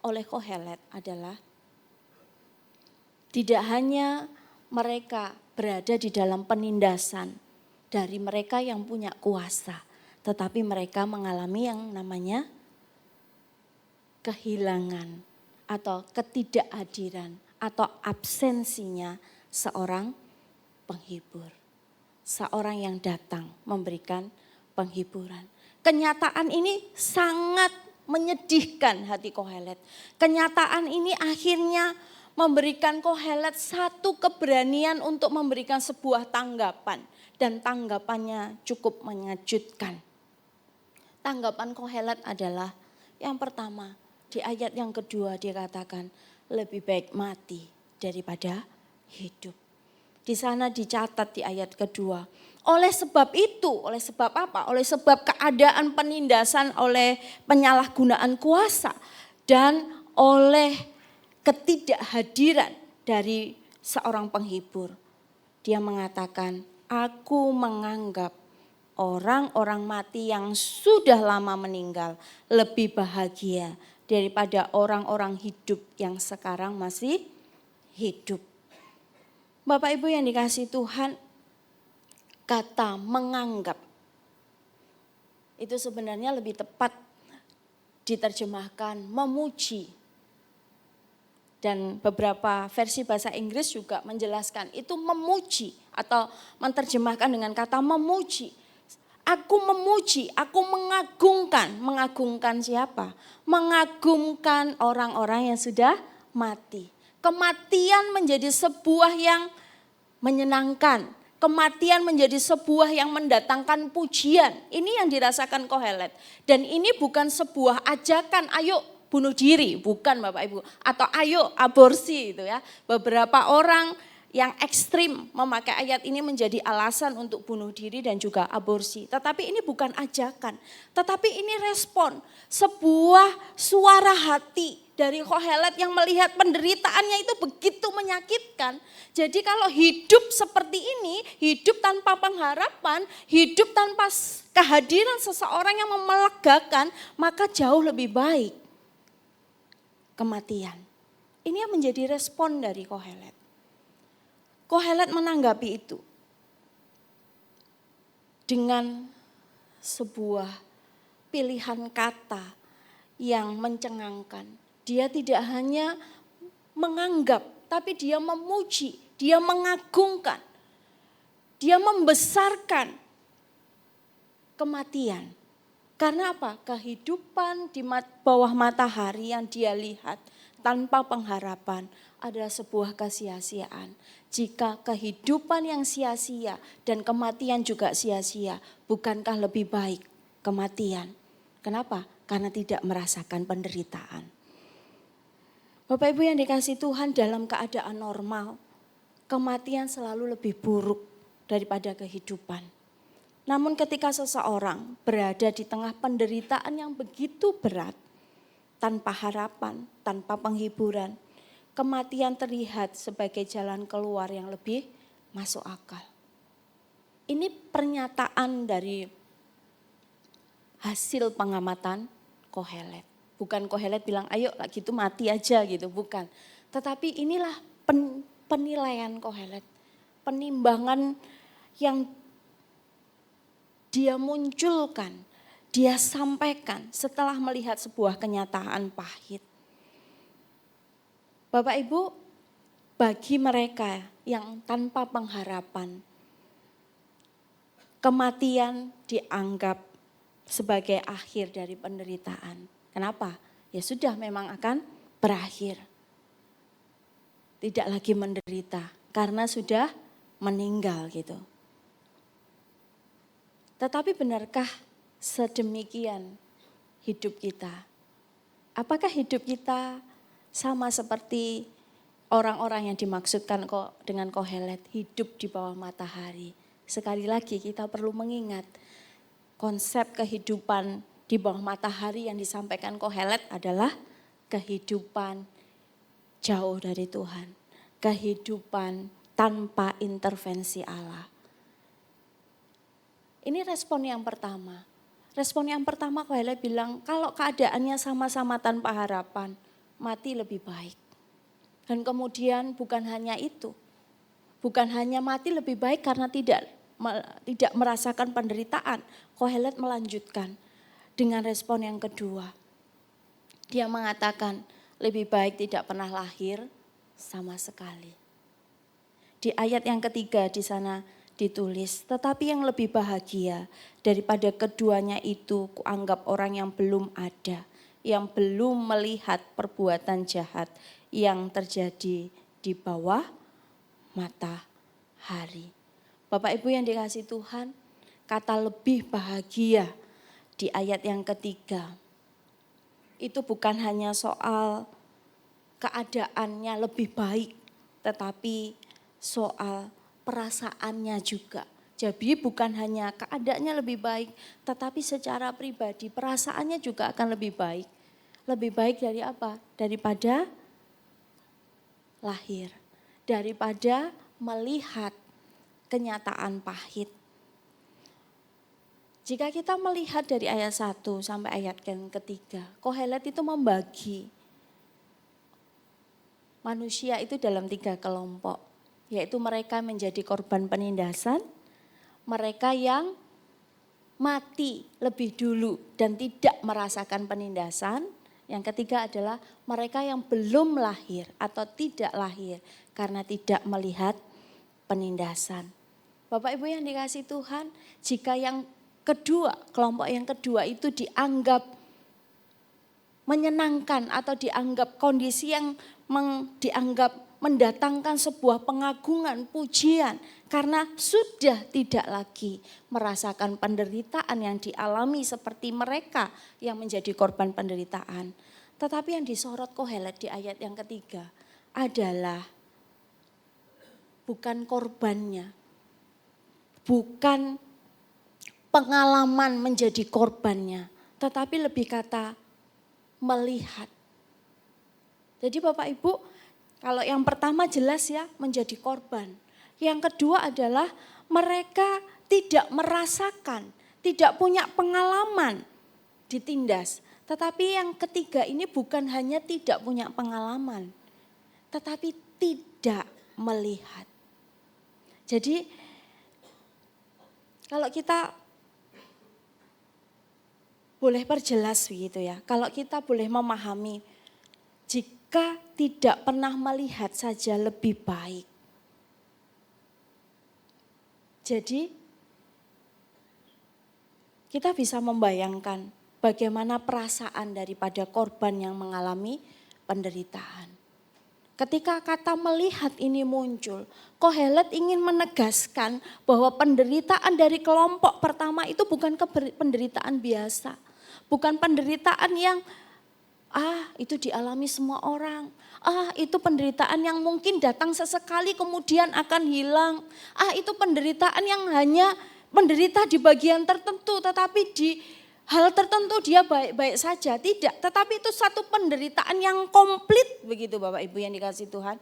oleh Kohelet adalah tidak hanya mereka berada di dalam penindasan dari mereka yang punya kuasa, tetapi mereka mengalami yang namanya kehilangan atau ketidakhadiran atau absensinya seorang penghibur. Seorang yang datang memberikan penghiburan. Kenyataan ini sangat menyedihkan hati Kohelet. Kenyataan ini akhirnya memberikan Kohelet satu keberanian untuk memberikan sebuah tanggapan. Dan tanggapannya cukup mengejutkan. Tanggapan Kohelet adalah yang pertama, di ayat yang kedua dia katakan lebih baik mati daripada hidup. Di sana dicatat di ayat kedua. Oleh sebab itu, oleh sebab apa? Oleh sebab keadaan penindasan oleh penyalahgunaan kuasa dan oleh ketidakhadiran dari seorang penghibur. Dia mengatakan, aku menganggap orang-orang mati yang sudah lama meninggal lebih bahagia daripada orang-orang hidup yang sekarang masih hidup. Bapak Ibu yang dikasih Tuhan, kata menganggap itu sebenarnya lebih tepat diterjemahkan memuji. Dan beberapa versi bahasa Inggris juga menjelaskan itu memuji atau menerjemahkan dengan kata memuji. Aku memuji, aku mengagungkan. Mengagungkan siapa? Mengagumkan orang-orang yang sudah mati. Kematian menjadi sebuah yang menyenangkan. Kematian menjadi sebuah yang mendatangkan pujian. Ini yang dirasakan Kohelet. Dan ini bukan sebuah ajakan, ayo bunuh diri. Bukan Bapak Ibu. Atau ayo aborsi itu ya. Beberapa orang yang ekstrim memakai ayat ini menjadi alasan untuk bunuh diri dan juga aborsi. Tetapi ini bukan ajakan, tetapi ini respon. Sebuah suara hati dari Kohelet yang melihat penderitaannya itu begitu menyakitkan. Jadi kalau hidup seperti ini, hidup tanpa pengharapan, hidup tanpa kehadiran seseorang yang melegakan, maka jauh lebih baik kematian. Ini yang menjadi respon dari Kohelet. Kohelet menanggapi itu dengan sebuah pilihan kata yang mencengangkan. Dia tidak hanya menganggap, tapi dia memuji, dia mengagungkan, dia membesarkan kematian. Karena apa? Kehidupan di bawah matahari yang dia lihat tanpa pengharapan adalah sebuah kesia-siaan. Jika kehidupan yang sia-sia dan kematian juga sia-sia, bukankah lebih baik kematian? Kenapa? Karena tidak merasakan penderitaan. Bapak Ibu yang dikasihi Tuhan, dalam keadaan normal, kematian selalu lebih buruk daripada kehidupan. Namun ketika seseorang berada di tengah penderitaan yang begitu berat, tanpa harapan, tanpa penghiburan, kematian terlihat sebagai jalan keluar yang lebih masuk akal. Ini pernyataan dari hasil pengamatan Kohelet. Bukan Kohelet bilang ayo lah gitu mati aja gitu, bukan. Tetapi inilah penilaian Kohelet. Penimbangan yang dia munculkan, dia sampaikan setelah melihat sebuah kenyataan pahit. Bapak Ibu, bagi mereka yang tanpa pengharapan, kematian dianggap sebagai akhir dari penderitaan. Kenapa? Ya sudah memang akan berakhir. Tidak lagi menderita karena sudah meninggal gitu. Tetapi benarkah sedemikian hidup kita? Apakah hidup kita sama seperti orang-orang yang dimaksudkan kok dengan Kohelet, hidup di bawah matahari? Sekali lagi kita perlu mengingat konsep kehidupan di bawah matahari yang disampaikan Kohelet adalah kehidupan jauh dari Tuhan. Kehidupan tanpa intervensi Allah. Ini respon yang pertama. Respon yang pertama Kohelet bilang kalau keadaannya sama-sama tanpa harapan, mati lebih baik. Dan kemudian bukan hanya itu. Bukan hanya mati lebih baik karena tidak merasakan penderitaan. Kohelet melanjutkan dengan respon yang kedua. Dia mengatakan lebih baik tidak pernah lahir sama sekali. Di ayat yang ketiga di sana ditulis, tetapi yang lebih bahagia daripada keduanya itu kuanggap orang yang belum ada, yang belum melihat perbuatan jahat yang terjadi di bawah matahari. Bapak Ibu yang dikasihi Tuhan, kata lebih bahagia di ayat yang ketiga, itu bukan hanya soal keadaannya lebih baik, tetapi soal perasaannya juga. Jadi bukan hanya keadaannya lebih baik, tetapi secara pribadi perasaannya juga akan lebih baik. Lebih baik dari apa? Daripada lahir, daripada melihat kenyataan pahit. Jika kita melihat dari ayat 1 sampai ayat yang ketiga, Kohelet itu membagi manusia itu dalam 3 kelompok. Yaitu mereka menjadi korban penindasan, mereka yang mati lebih dulu dan tidak merasakan penindasan. Yang ketiga adalah mereka yang belum lahir atau tidak lahir karena tidak melihat penindasan. Bapak Ibu yang dikasihi Tuhan, jika yang kedua, kelompok yang kedua itu dianggap menyenangkan atau dianggap kondisi yang dianggap mendatangkan sebuah pengagungan, pujian karena sudah tidak lagi merasakan penderitaan yang dialami seperti mereka yang menjadi korban penderitaan. Tetapi yang disorot Kohelet di ayat yang ketiga adalah bukan korbannya, bukan pengalaman menjadi korbannya, tetapi lebih kata melihat Jadi Bapak Ibu, kalau yang pertama jelas ya menjadi korban. Yang kedua adalah mereka tidak merasakan, tidak punya pengalaman ditindas. Tetapi yang ketiga ini bukan hanya tidak punya pengalaman, tetapi tidak melihat. Jadi kalau kita boleh perjelas begitu ya, kalau kita boleh memahami, jika tidak pernah melihat saja lebih baik. Jadi kita bisa membayangkan bagaimana perasaan daripada korban yang mengalami penderitaan. Ketika kata melihat ini muncul, Kohelet ingin menegaskan bahwa penderitaan dari kelompok pertama itu bukan penderitaan biasa. Bukan penderitaan yang itu dialami semua orang. Itu penderitaan yang mungkin datang sesekali kemudian akan hilang. Itu penderitaan yang hanya menderita di bagian tertentu tetapi di hal tertentu dia baik-baik saja. Tidak, tetapi itu satu penderitaan yang komplit begitu Bapak Ibu yang dikasihi Tuhan.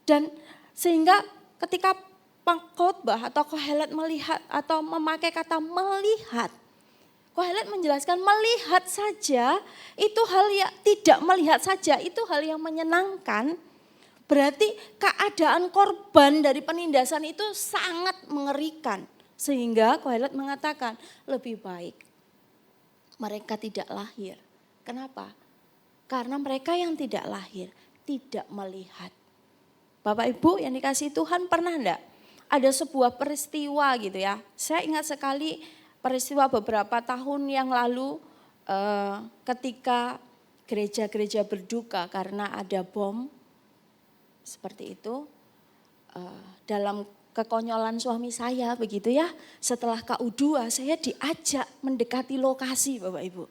Dan sehingga ketika pengkhotbah atau Kohelet melihat atau memakai kata melihat, Kohelet menjelaskan melihat saja itu hal yang tidak melihat saja itu hal yang menyenangkan. Berarti keadaan korban dari penindasan itu sangat mengerikan. Sehingga Kohelet mengatakan lebih baik mereka tidak lahir. Kenapa? Karena mereka yang tidak lahir tidak melihat. Bapak Ibu yang dikasihi Tuhan, pernah enggak ada sebuah peristiwa gitu ya. Saya ingat sekali peristiwa beberapa tahun yang lalu ketika gereja-gereja berduka karena ada bom seperti itu. Dalam kekonyolan suami saya begitu ya, setelah KU2 saya diajak mendekati lokasi Bapak Ibu.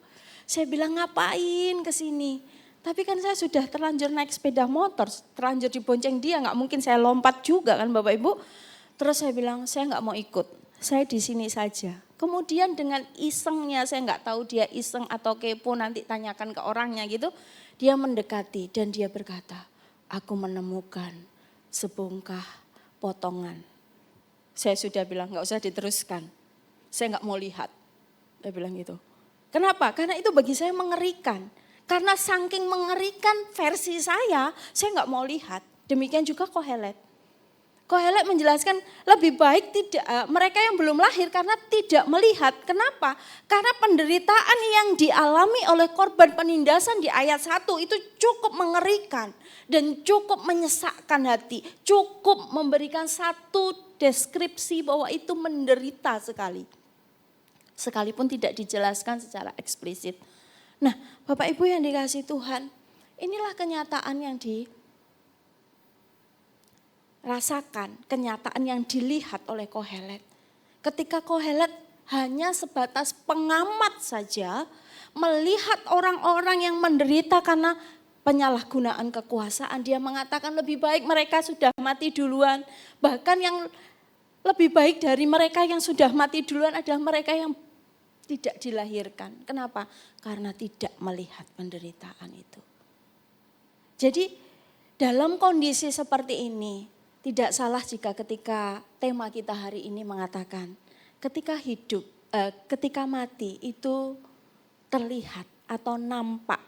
Saya bilang ngapain ke sini? Tapi kan saya sudah terlanjur naik sepeda motor, terlanjur dibonceng dia, nggak mungkin saya lompat juga kan Bapak Ibu. Terus saya bilang saya nggak mau ikut, saya di sini saja. Kemudian dengan isengnya, saya nggak tahu dia iseng atau kepo, nanti tanyakan ke orangnya gitu. Dia mendekati dan dia berkata, aku menemukan sebongkah potongan. Saya sudah bilang nggak usah diteruskan, saya nggak mau lihat. Dia bilang gitu. Kenapa? Karena itu bagi saya mengerikan. Karena saking mengerikan versi saya nggak mau lihat. Demikian juga Kohelet. Kohelet menjelaskan lebih baik tidak mereka yang belum lahir karena tidak melihat. Kenapa? Karena penderitaan yang dialami oleh korban penindasan di ayat 1 itu cukup mengerikan dan cukup menyesakkan hati. Cukup memberikan satu deskripsi bahwa itu menderita sekali. Sekalipun tidak dijelaskan secara eksplisit. Nah, Bapak Ibu yang dikasihi Tuhan, inilah kenyataan yang dirasakan, kenyataan yang dilihat oleh Kohelet. Ketika Kohelet hanya sebatas pengamat saja, melihat orang-orang yang menderita karena penyalahgunaan kekuasaan, dia mengatakan lebih baik mereka sudah mati duluan. Bahkan yang lebih baik dari mereka yang sudah mati duluan adalah mereka yang tidak dilahirkan. Kenapa? Karena tidak melihat penderitaan itu. Jadi dalam kondisi seperti ini, tidak salah jika ketika tema kita hari ini mengatakan, ketika mati itu terlihat atau nampak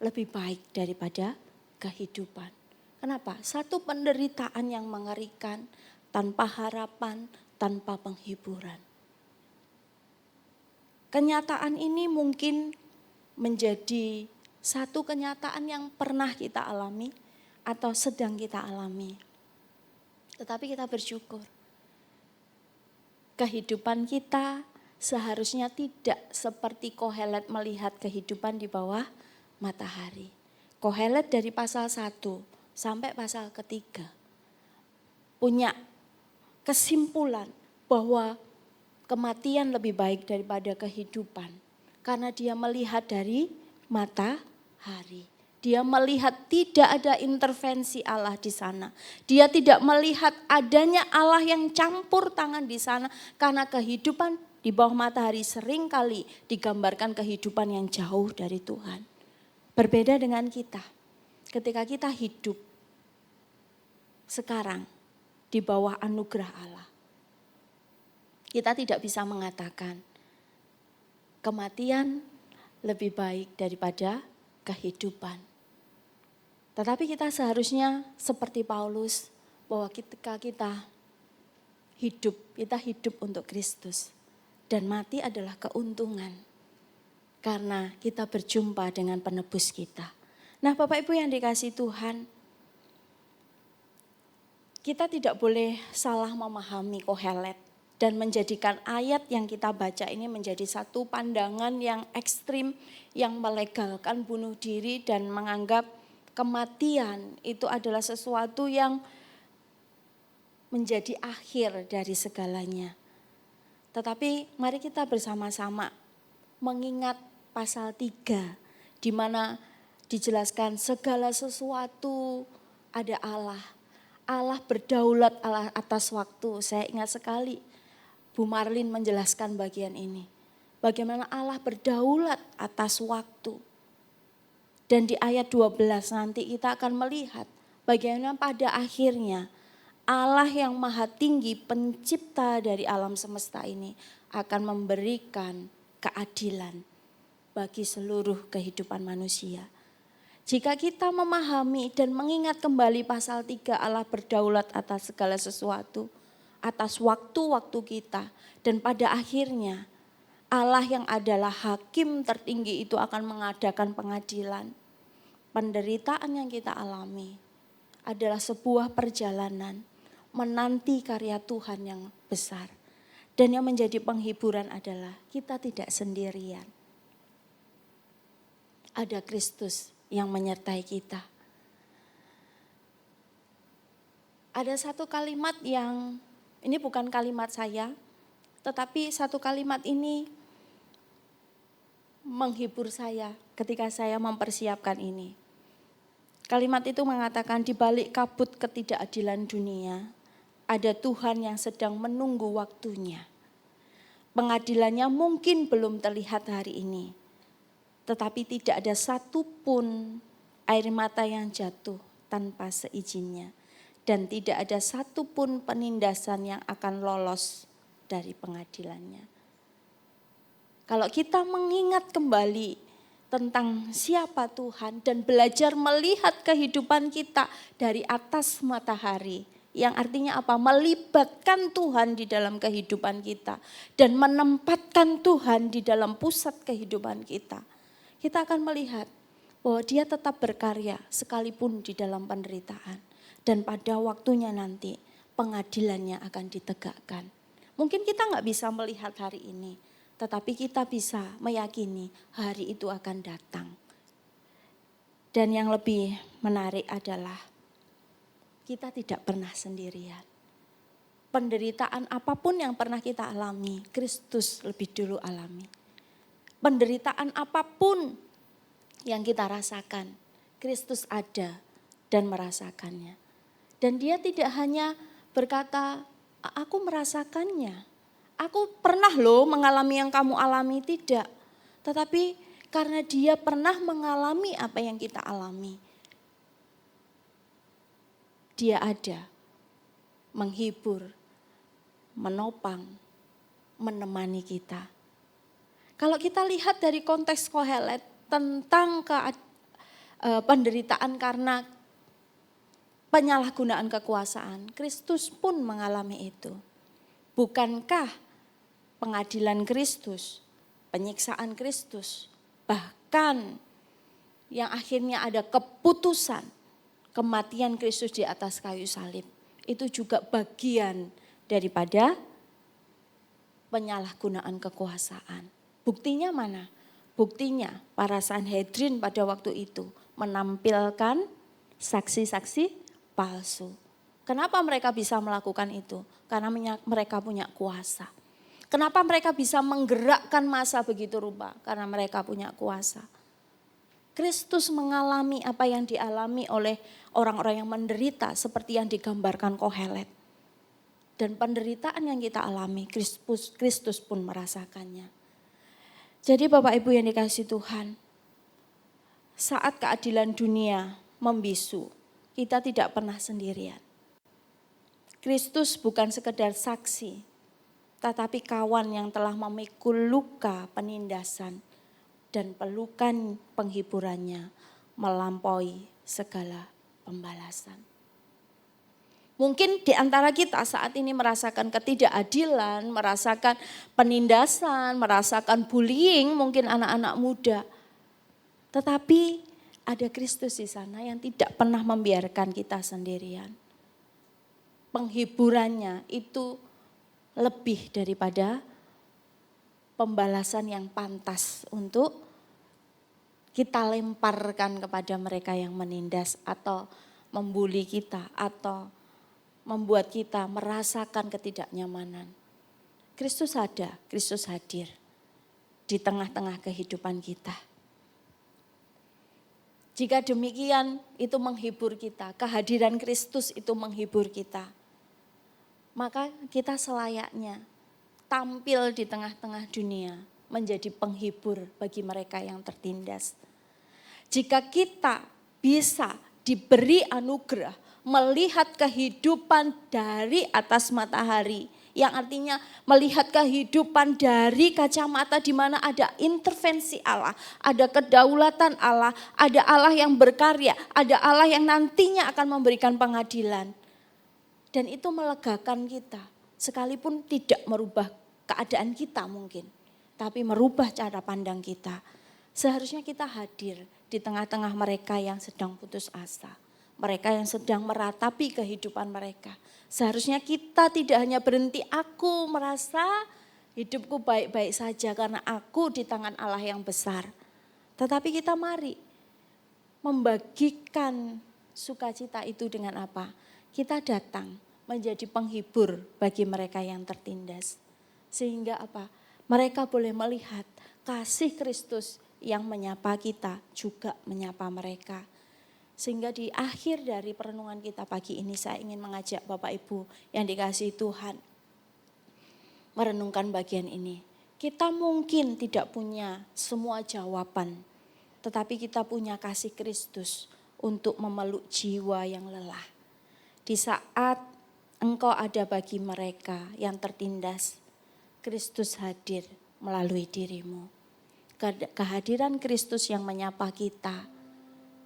lebih baik daripada kehidupan. Kenapa? Satu penderitaan yang mengerikan, tanpa harapan, tanpa penghiburan. Kenyataan ini mungkin menjadi satu kenyataan yang pernah kita alami atau sedang kita alami. Tetapi kita bersyukur. Kehidupan kita seharusnya tidak seperti Kohelet melihat kehidupan di bawah matahari. Kohelet dari pasal 1 sampai pasal 3 punya kesimpulan bahwa kematian lebih baik daripada kehidupan. Karena dia melihat dari matahari. Dia melihat tidak ada intervensi Allah di sana. Dia tidak melihat adanya Allah yang campur tangan di sana. Karena kehidupan di bawah matahari seringkali digambarkan kehidupan yang jauh dari Tuhan. Berbeda dengan kita. ketika kita hidup sekarang di bawah anugerah Allah, kita tidak bisa mengatakan kematian lebih baik daripada kehidupan. Tetapi kita seharusnya seperti Paulus, bahwa ketika kita hidup untuk Kristus. Dan mati adalah keuntungan. Karena kita berjumpa dengan penebus kita. Nah Bapak Ibu yang dikasihi Tuhan, kita tidak boleh salah memahami Kohelet. Dan menjadikan ayat yang kita baca ini menjadi satu pandangan yang ekstrim, yang melegalkan bunuh diri dan menganggap kematian itu adalah sesuatu yang menjadi akhir dari segalanya. Tetapi mari kita bersama-sama mengingat pasal 3 di mana dijelaskan segala sesuatu ada Allah. Allah berdaulat atas waktu. Saya ingat sekali Bu Marlin menjelaskan bagian ini. Bagaimana Allah berdaulat atas waktu. Dan di ayat 12 nanti kita akan melihat bagaimana pada akhirnya Allah yang maha tinggi pencipta dari alam semesta ini akan memberikan keadilan bagi seluruh kehidupan manusia. Jika kita memahami dan mengingat kembali pasal 3 Allah berdaulat atas segala sesuatu, atas waktu-waktu kita, dan pada akhirnya Allah yang adalah hakim tertinggi itu akan mengadakan pengadilan. Penderitaan yang kita alami adalah sebuah perjalanan menanti karya Tuhan yang besar. Dan yang menjadi penghiburan adalah kita tidak sendirian. Ada Kristus yang menyertai kita. Ada satu kalimat yang, ini bukan kalimat saya, tetapi satu kalimat ini menghibur saya ketika saya mempersiapkan ini. Kalimat itu mengatakan di balik kabut ketidakadilan dunia, ada Tuhan yang sedang menunggu waktunya. Pengadilannya mungkin belum terlihat hari ini, tetapi tidak ada satupun air mata yang jatuh tanpa seizinnya. Dan tidak ada satupun penindasan yang akan lolos dari pengadilannya. Kalau kita mengingat kembali tentang siapa Tuhan dan belajar melihat kehidupan kita dari atas matahari. Yang artinya apa? Melibatkan Tuhan di dalam kehidupan kita. Dan menempatkan Tuhan di dalam pusat kehidupan kita. Kita akan melihat bahwa Dia tetap berkarya sekalipun di dalam penderitaan. Dan pada waktunya nanti pengadilannya akan ditegakkan. Mungkin kita nggak bisa melihat hari ini. Tetapi kita bisa meyakini hari itu akan datang. Dan yang lebih menarik adalah kita tidak pernah sendirian. Penderitaan apapun yang pernah kita alami, Kristus lebih dulu alami. Penderitaan apapun yang kita rasakan, Kristus ada dan merasakannya. Dan Dia tidak hanya berkata, aku merasakannya. Aku pernah loh mengalami yang kamu alami, tidak. Tetapi karena Dia pernah mengalami apa yang kita alami. Dia ada, menghibur, menopang, menemani kita. Kalau kita lihat dari konteks Kohelet tentang penderitaan karena penyalahgunaan kekuasaan, Kristus pun mengalami itu. Bukankah pengadilan Kristus, penyiksaan Kristus, bahkan yang akhirnya ada keputusan kematian Kristus di atas kayu salib, itu juga bagian daripada penyalahgunaan kekuasaan. Buktinya mana? Buktinya para Sanhedrin pada waktu itu menampilkan saksi-saksi palsu. Kenapa mereka bisa melakukan itu? Karena mereka punya kuasa. Kenapa mereka bisa menggerakkan massa begitu rupa? Karena mereka punya kuasa. Kristus mengalami apa yang dialami oleh orang-orang yang menderita seperti yang digambarkan Kohelet. Dan penderitaan yang kita alami, Kristus pun merasakannya. Jadi Bapak Ibu yang dikasihi Tuhan, saat keadilan dunia membisu, kita tidak pernah sendirian. Kristus bukan sekedar saksi, tetapi kawan yang telah memikul luka penindasan dan pelukan penghiburannya melampaui segala pembalasan. Mungkin di antara kita saat ini merasakan ketidakadilan, merasakan penindasan, merasakan bullying, mungkin anak-anak muda. Tetapi ada Kristus di sana yang tidak pernah membiarkan kita sendirian. Penghiburannya itu lebih daripada pembalasan yang pantas untuk kita lemparkan kepada mereka yang menindas atau membuli kita atau membuat kita merasakan ketidaknyamanan. Kristus ada, Kristus hadir di tengah-tengah kehidupan kita. Jika demikian itu menghibur kita, kehadiran Kristus itu menghibur kita. Maka kita selayaknya tampil di tengah-tengah dunia menjadi penghibur bagi mereka yang tertindas. Jika kita bisa diberi anugerah melihat kehidupan dari atas matahari, yang artinya melihat kehidupan dari kacamata di mana ada intervensi Allah, ada kedaulatan Allah, ada Allah yang berkarya, ada Allah yang nantinya akan memberikan pengadilan. Dan itu melegakan kita, sekalipun tidak merubah keadaan kita mungkin, tapi merubah cara pandang kita. Seharusnya kita hadir di tengah-tengah mereka yang sedang putus asa. Mereka yang sedang meratapi kehidupan mereka. Seharusnya kita tidak hanya berhenti, aku merasa hidupku baik-baik saja karena aku di tangan Allah yang besar. Tetapi kita mari membagikan sukacita itu dengan apa? Kita datang menjadi penghibur bagi mereka yang tertindas. Sehingga apa? Mereka boleh melihat kasih Kristus yang menyapa kita juga menyapa mereka. Sehingga di akhir dari perenungan kita pagi ini saya ingin mengajak Bapak Ibu yang dikasihi Tuhan merenungkan bagian ini. Kita mungkin tidak punya semua jawaban, tetapi kita punya kasih Kristus untuk memeluk jiwa yang lelah. Di saat engkau ada bagi mereka yang tertindas, Kristus hadir melalui dirimu. Kehadiran Kristus yang menyapa kita,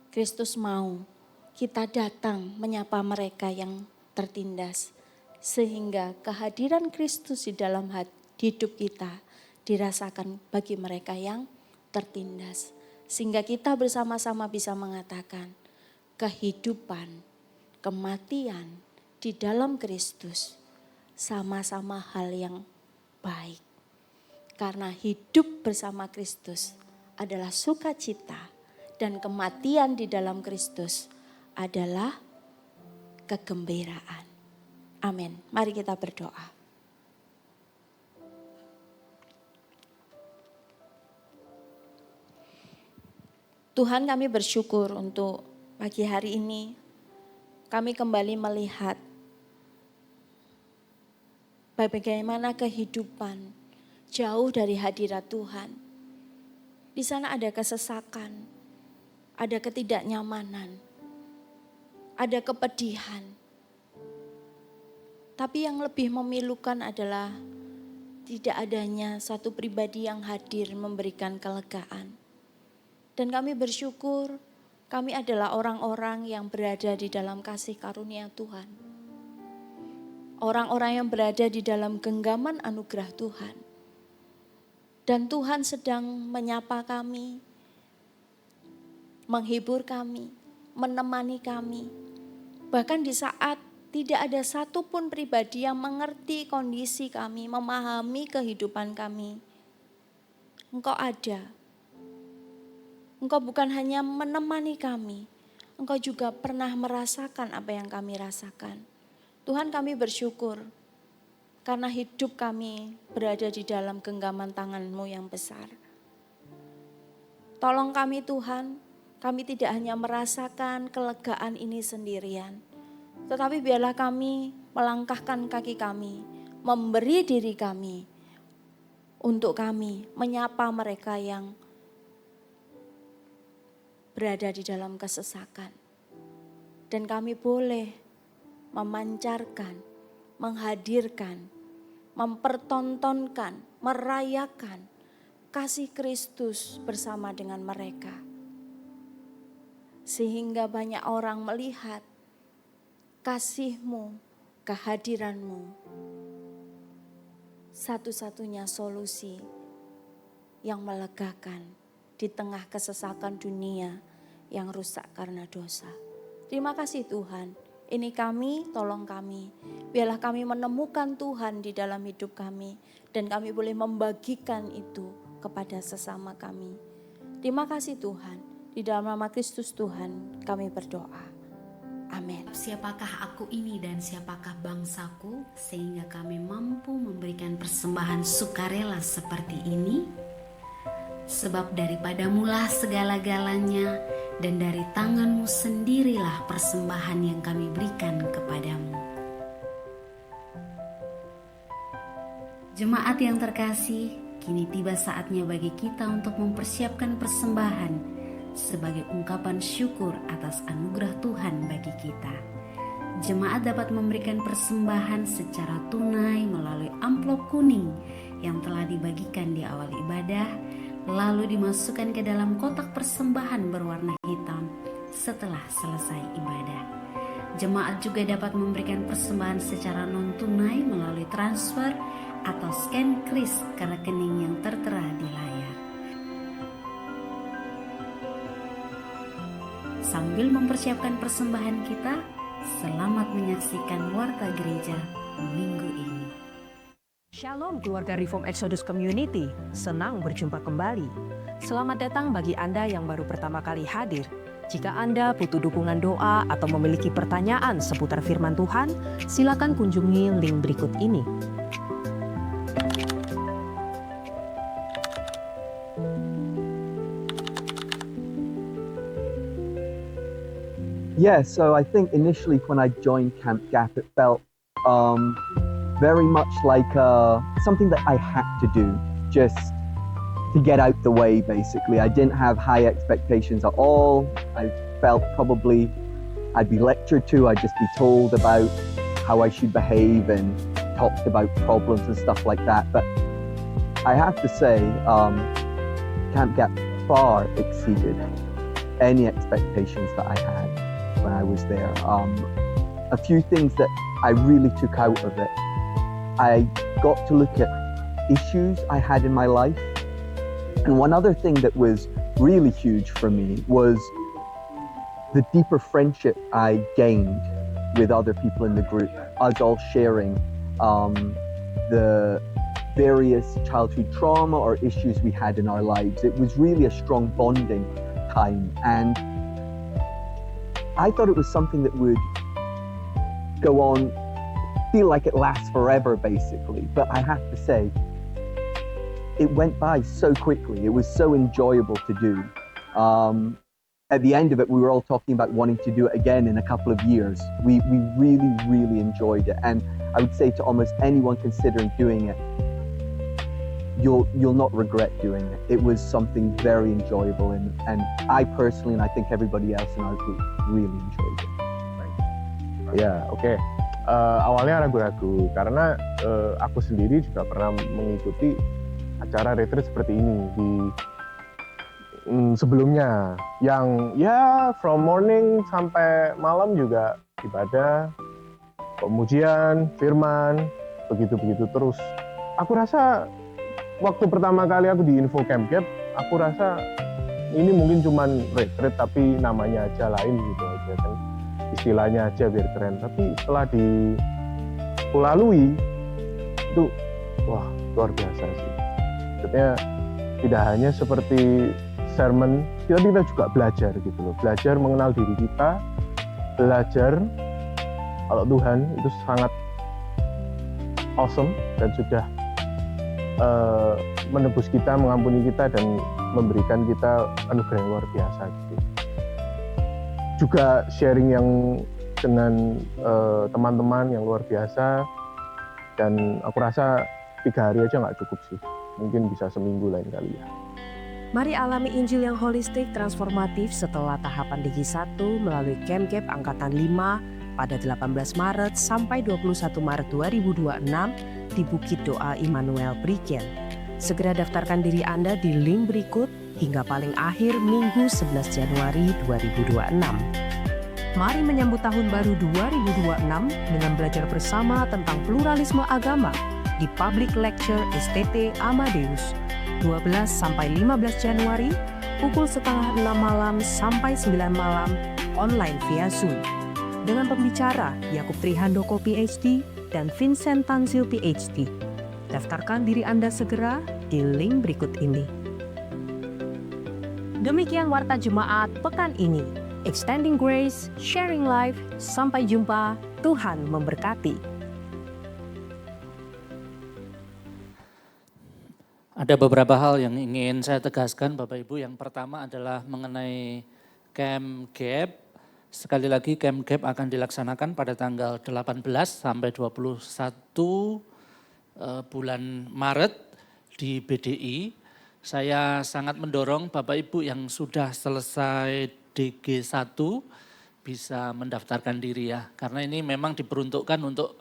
Kristus mau kita datang menyapa mereka yang tertindas. Sehingga kehadiran Kristus di dalam hidup kita dirasakan bagi mereka yang tertindas. Sehingga kita bersama-sama bisa mengatakan kehidupan, kematian di dalam Kristus sama-sama hal yang baik. Karena hidup bersama Kristus adalah sukacita. Dan kematian di dalam Kristus adalah kegembiraan. Amin. Mari kita berdoa. Tuhan, kami bersyukur untuk pagi hari ini. Kami kembali melihat bagaimana kehidupan jauh dari hadirat Tuhan. Di sana ada kesesakan. Ada ketidaknyamanan, ada kepedihan. Tapi yang lebih memilukan adalah tidak adanya satu pribadi yang hadir memberikan kelegaan. Dan kami bersyukur kami adalah orang-orang yang berada di dalam kasih karunia Tuhan. Orang-orang yang berada di dalam genggaman anugerah Tuhan. Dan Tuhan sedang menyapa kami, menghibur kami, menemani kami. Bahkan di saat tidak ada satupun pribadi yang mengerti kondisi kami, memahami kehidupan kami. Engkau ada. Engkau bukan hanya menemani kami, Engkau juga pernah merasakan apa yang kami rasakan. Tuhan, kami bersyukur karena hidup kami berada di dalam genggaman tangan-Mu yang besar. Tolong kami Tuhan, kami tidak hanya merasakan kelegaan ini sendirian, tetapi biarlah kami melangkahkan kaki kami, memberi diri kami untuk kami menyapa mereka yang berada di dalam kesesakan. Dan kami boleh memancarkan, menghadirkan, mempertontonkan, merayakan kasih Kristus bersama dengan mereka. Sehingga banyak orang melihat kasih-Mu, kehadiran-Mu, satu-satunya solusi yang melegakan di tengah kesesakan dunia yang rusak karena dosa. Terima kasih Tuhan, ini kami, tolong kami. Biarlah kami menemukan Tuhan di dalam hidup kami dan kami boleh membagikan itu kepada sesama kami. Terima kasih Tuhan, di dalam nama Kristus Tuhan kami berdoa. Amin. Siapakah aku ini dan siapakah bangsaku sehingga kami mampu memberikan persembahan sukarela seperti ini? Sebab daripadamulah segala-galanya dan dari tanganmu sendirilah persembahan yang kami berikan kepadamu. Jemaat yang terkasih, kini tiba saatnya bagi kita untuk mempersiapkan persembahan sebagai ungkapan syukur atas anugerah Tuhan bagi kita. Jemaat dapat memberikan persembahan secara tunai melalui amplop kuning yang telah dibagikan di awal ibadah, lalu dimasukkan ke dalam kotak persembahan berwarna hitam setelah selesai ibadah. Jemaat juga dapat memberikan persembahan secara non-tunai melalui transfer atau scan kris ke rekening yang tertera di layar. Sambil mempersiapkan persembahan kita, selamat menyaksikan Warta Gereja minggu ini. Shalom keluarga Reform Exodus Community, senang berjumpa kembali. Selamat datang bagi Anda yang baru pertama kali hadir. Jika Anda butuh dukungan doa atau memiliki pertanyaan seputar firman Tuhan, silakan kunjungi link berikut ini. Yeah, so I think initially when I joined Camp Gap, it felt very much like something that I had to do just to get out the way, basically. I didn't have high expectations at all. I felt probably I'd be lectured to, I'd just be told about how I should behave and talked about problems and stuff like that. But I have to say, Camp Gap far exceeded any expectations that I had when I was there. A few things that I really took out of it. I got to look at issues I had in my life. And one other thing that was really huge for me was the deeper friendship I gained with other people in the group, us all sharing the various childhood trauma or issues we had in our lives. It was really a strong bonding time, and I thought it was something that would go on, feel like it lasts forever basically, but I have to say, it went by so quickly. It was so enjoyable to do. At the end of it, we were all talking about wanting to do it again in a couple of years. We really, really enjoyed it. And I would say to almost anyone considering doing it, you'll not regret doing it. It was something very enjoyable, and I personally, and I think everybody else in our group, really enjoyed it. Ya, oke. Awalnya ragu-ragu karena aku sendiri juga pernah mengikuti acara retreat seperti ini di sebelumnya, yang ya from morning sampai malam juga ibadah, pemujian, firman, begitu-begitu terus. Aku rasa waktu pertama kali aku di Info Camp Gap, aku rasa ini mungkin cuman retreat tapi namanya aja lain gitu aja kan, istilahnya aja biar keren. Tapi setelah dilalui itu wah luar biasa sih. Maksudnya tidak hanya seperti sermon, kita juga belajar gitu loh, belajar mengenal diri kita, belajar kalau Tuhan itu sangat awesome dan sudah menebus kita, mengampuni kita, dan memberikan kita anugerah yang luar biasa gitu. Juga sharing yang dengan teman-teman yang luar biasa, dan aku rasa 3 hari aja nggak cukup sih, mungkin bisa seminggu lain kali ya. Mari alami Injil yang holistik transformatif setelah tahapan Digi 1 melalui Camp Gap Angkatan 5 pada 18 Maret sampai 21 Maret 2026 di Bukit Doa Immanuel Prigen. Segera daftarkan diri Anda di link berikut hingga paling akhir Minggu 11 Januari 2026. Mari menyambut tahun baru 2026 dengan belajar bersama tentang pluralisme agama di Public Lecture STT Amadeus 12 sampai 15 Januari pukul 5:30 malam sampai 9 malam online via Zoom. Dengan pembicara Yakub Trihandoko PhD dan Vincent Tanzil PhD. Daftarkan diri Anda segera di link berikut ini. Demikian Warta Jemaat pekan ini. Extending Grace, Sharing Life. Sampai jumpa, Tuhan memberkati. Ada beberapa hal yang ingin saya tegaskan Bapak Ibu. Yang pertama adalah mengenai Camp Gap. Sekali lagi Camp Gap akan dilaksanakan pada tanggal 18 sampai 21 bulan Maret di BDI. Saya sangat mendorong Bapak Ibu yang sudah selesai DG1 bisa mendaftarkan diri ya. Karena ini memang diperuntukkan untuk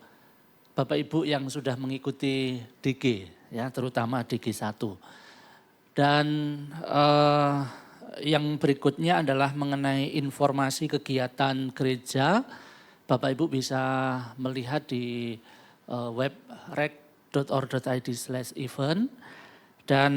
Bapak Ibu yang sudah mengikuti DG. Ya, terutama DG1. Dan yang berikutnya adalah mengenai informasi kegiatan gereja. Bapak Ibu bisa melihat di web rec.org.id/event. Dan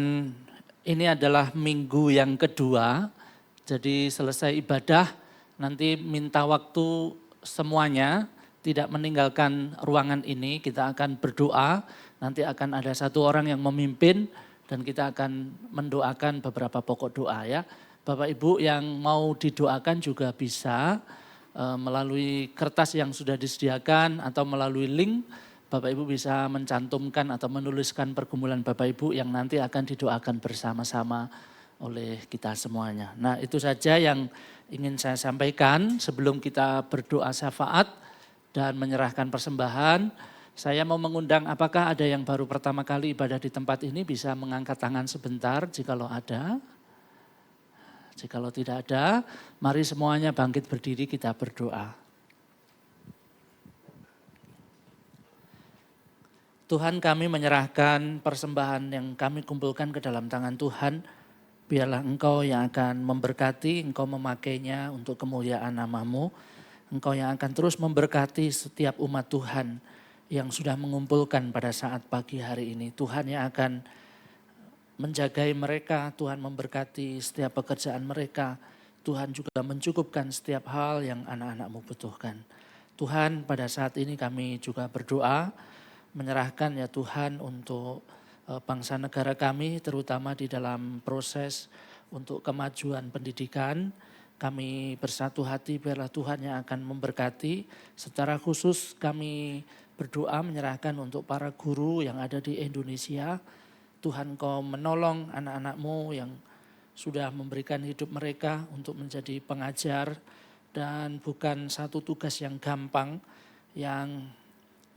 ini adalah minggu yang kedua. Jadi selesai ibadah nanti minta waktu semuanya tidak meninggalkan ruangan ini. Kita akan berdoa. Nanti akan ada satu orang yang memimpin dan kita akan mendoakan beberapa pokok doa ya. Bapak Ibu yang mau didoakan juga bisa melalui kertas yang sudah disediakan atau melalui link. Bapak Ibu bisa mencantumkan atau menuliskan pergumulan Bapak Ibu yang nanti akan didoakan bersama-sama oleh kita semuanya. Nah itu saja yang ingin saya sampaikan sebelum kita berdoa syafaat dan menyerahkan persembahan. Saya mau mengundang apakah ada yang baru pertama kali ibadah di tempat ini bisa mengangkat tangan sebentar jikalau ada. Jikalau tidak ada, mari semuanya bangkit berdiri kita berdoa. Tuhan kami menyerahkan persembahan yang kami kumpulkan ke dalam tangan Tuhan. Biarlah Engkau yang akan memberkati, Engkau memakainya untuk kemuliaan nama-Mu. Engkau yang akan terus memberkati setiap umat Tuhan yang sudah mengumpulkan pada saat pagi hari ini. Tuhan yang akan menjagai mereka, Tuhan memberkati setiap pekerjaan mereka. Tuhan juga mencukupkan setiap hal yang anak-anak-Mu butuhkan. Tuhan pada saat ini kami juga berdoa, menyerahkan ya Tuhan untuk bangsa negara kami, terutama di dalam proses untuk kemajuan pendidikan. Kami bersatu hati biarlah Tuhan yang akan memberkati. Secara khusus kami berdoa menyerahkan untuk para guru yang ada di Indonesia. Tuhan Kau menolong anak-anak-Mu yang sudah memberikan hidup mereka untuk menjadi pengajar. Dan bukan satu tugas yang gampang yang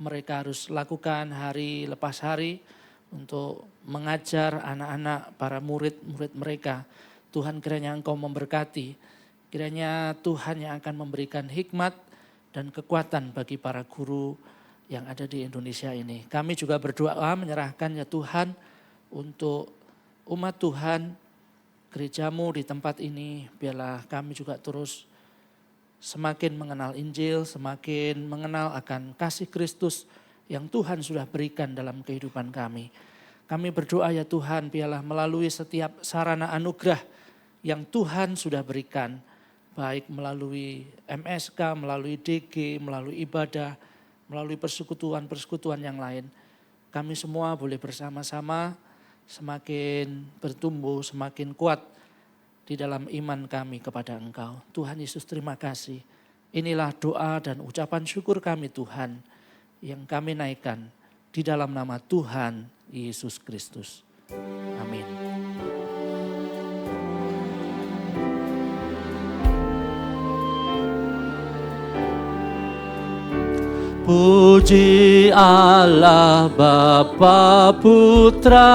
mereka harus lakukan hari lepas hari untuk mengajar anak-anak para murid-murid mereka. Tuhan kiranya Engkau memberkati. Kiranya Tuhan yang akan memberikan hikmat dan kekuatan bagi para guru yang ada di Indonesia ini. Kami juga berdoa menyerahkan ya Tuhan untuk umat Tuhan, gereja-Mu di tempat ini. Biarlah kami juga terus semakin mengenal Injil, semakin mengenal akan kasih Kristus yang Tuhan sudah berikan dalam kehidupan kami. Kami berdoa ya Tuhan, biarlah melalui setiap sarana anugerah yang Tuhan sudah berikan, baik melalui MSK, melalui DG, melalui ibadah, melalui persekutuan-persekutuan yang lain. Kami semua boleh bersama-sama semakin bertumbuh, semakin kuat di dalam iman kami kepada Engkau. Tuhan Yesus terima kasih. Inilah doa dan ucapan syukur kami Tuhan yang kami naikkan di dalam nama Tuhan Yesus Kristus. Amin. Puji Allah Bapa Putra,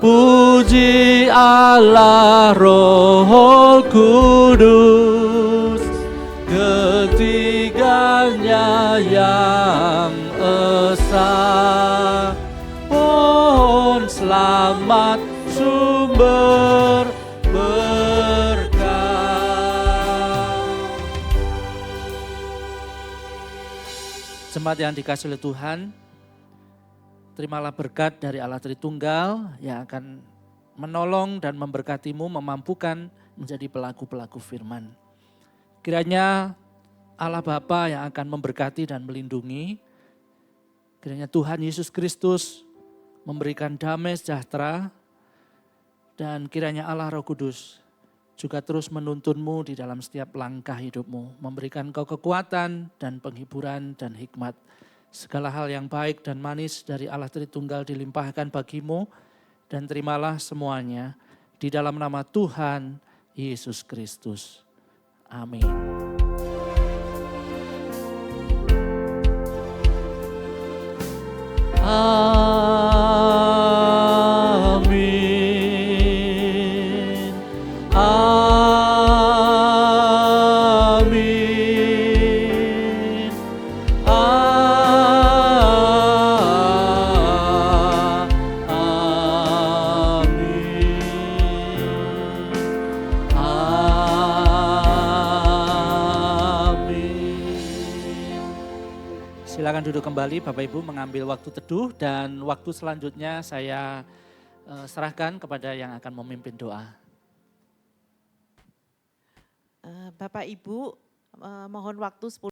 Puji Allah Roh Kudus, ketiganya yang esa. Pohon selamat sumber berkah. Jemaat yang dikasihi oleh Tuhan, terimalah berkat dari Allah Tritunggal yang akan menolong dan memberkatimu, memampukan menjadi pelaku-pelaku firman. Kiranya Allah Bapa yang akan memberkati dan melindungi, kiranya Tuhan Yesus Kristus memberikan damai sejahtera, dan kiranya Allah Roh Kudus juga terus menuntunmu di dalam setiap langkah hidupmu, memberikan kau kekuatan dan penghiburan dan hikmat. Segala hal yang baik dan manis dari Allah Tritunggal dilimpahkan bagimu, dan terimalah semuanya di dalam nama Tuhan Yesus Kristus. Amin. Amin. Amin. Silakan duduk kembali Bapak Ibu, mengambil waktu teduh, dan waktu selanjutnya saya serahkan kepada yang akan memimpin doa. Bapak Ibu, mohon waktu 10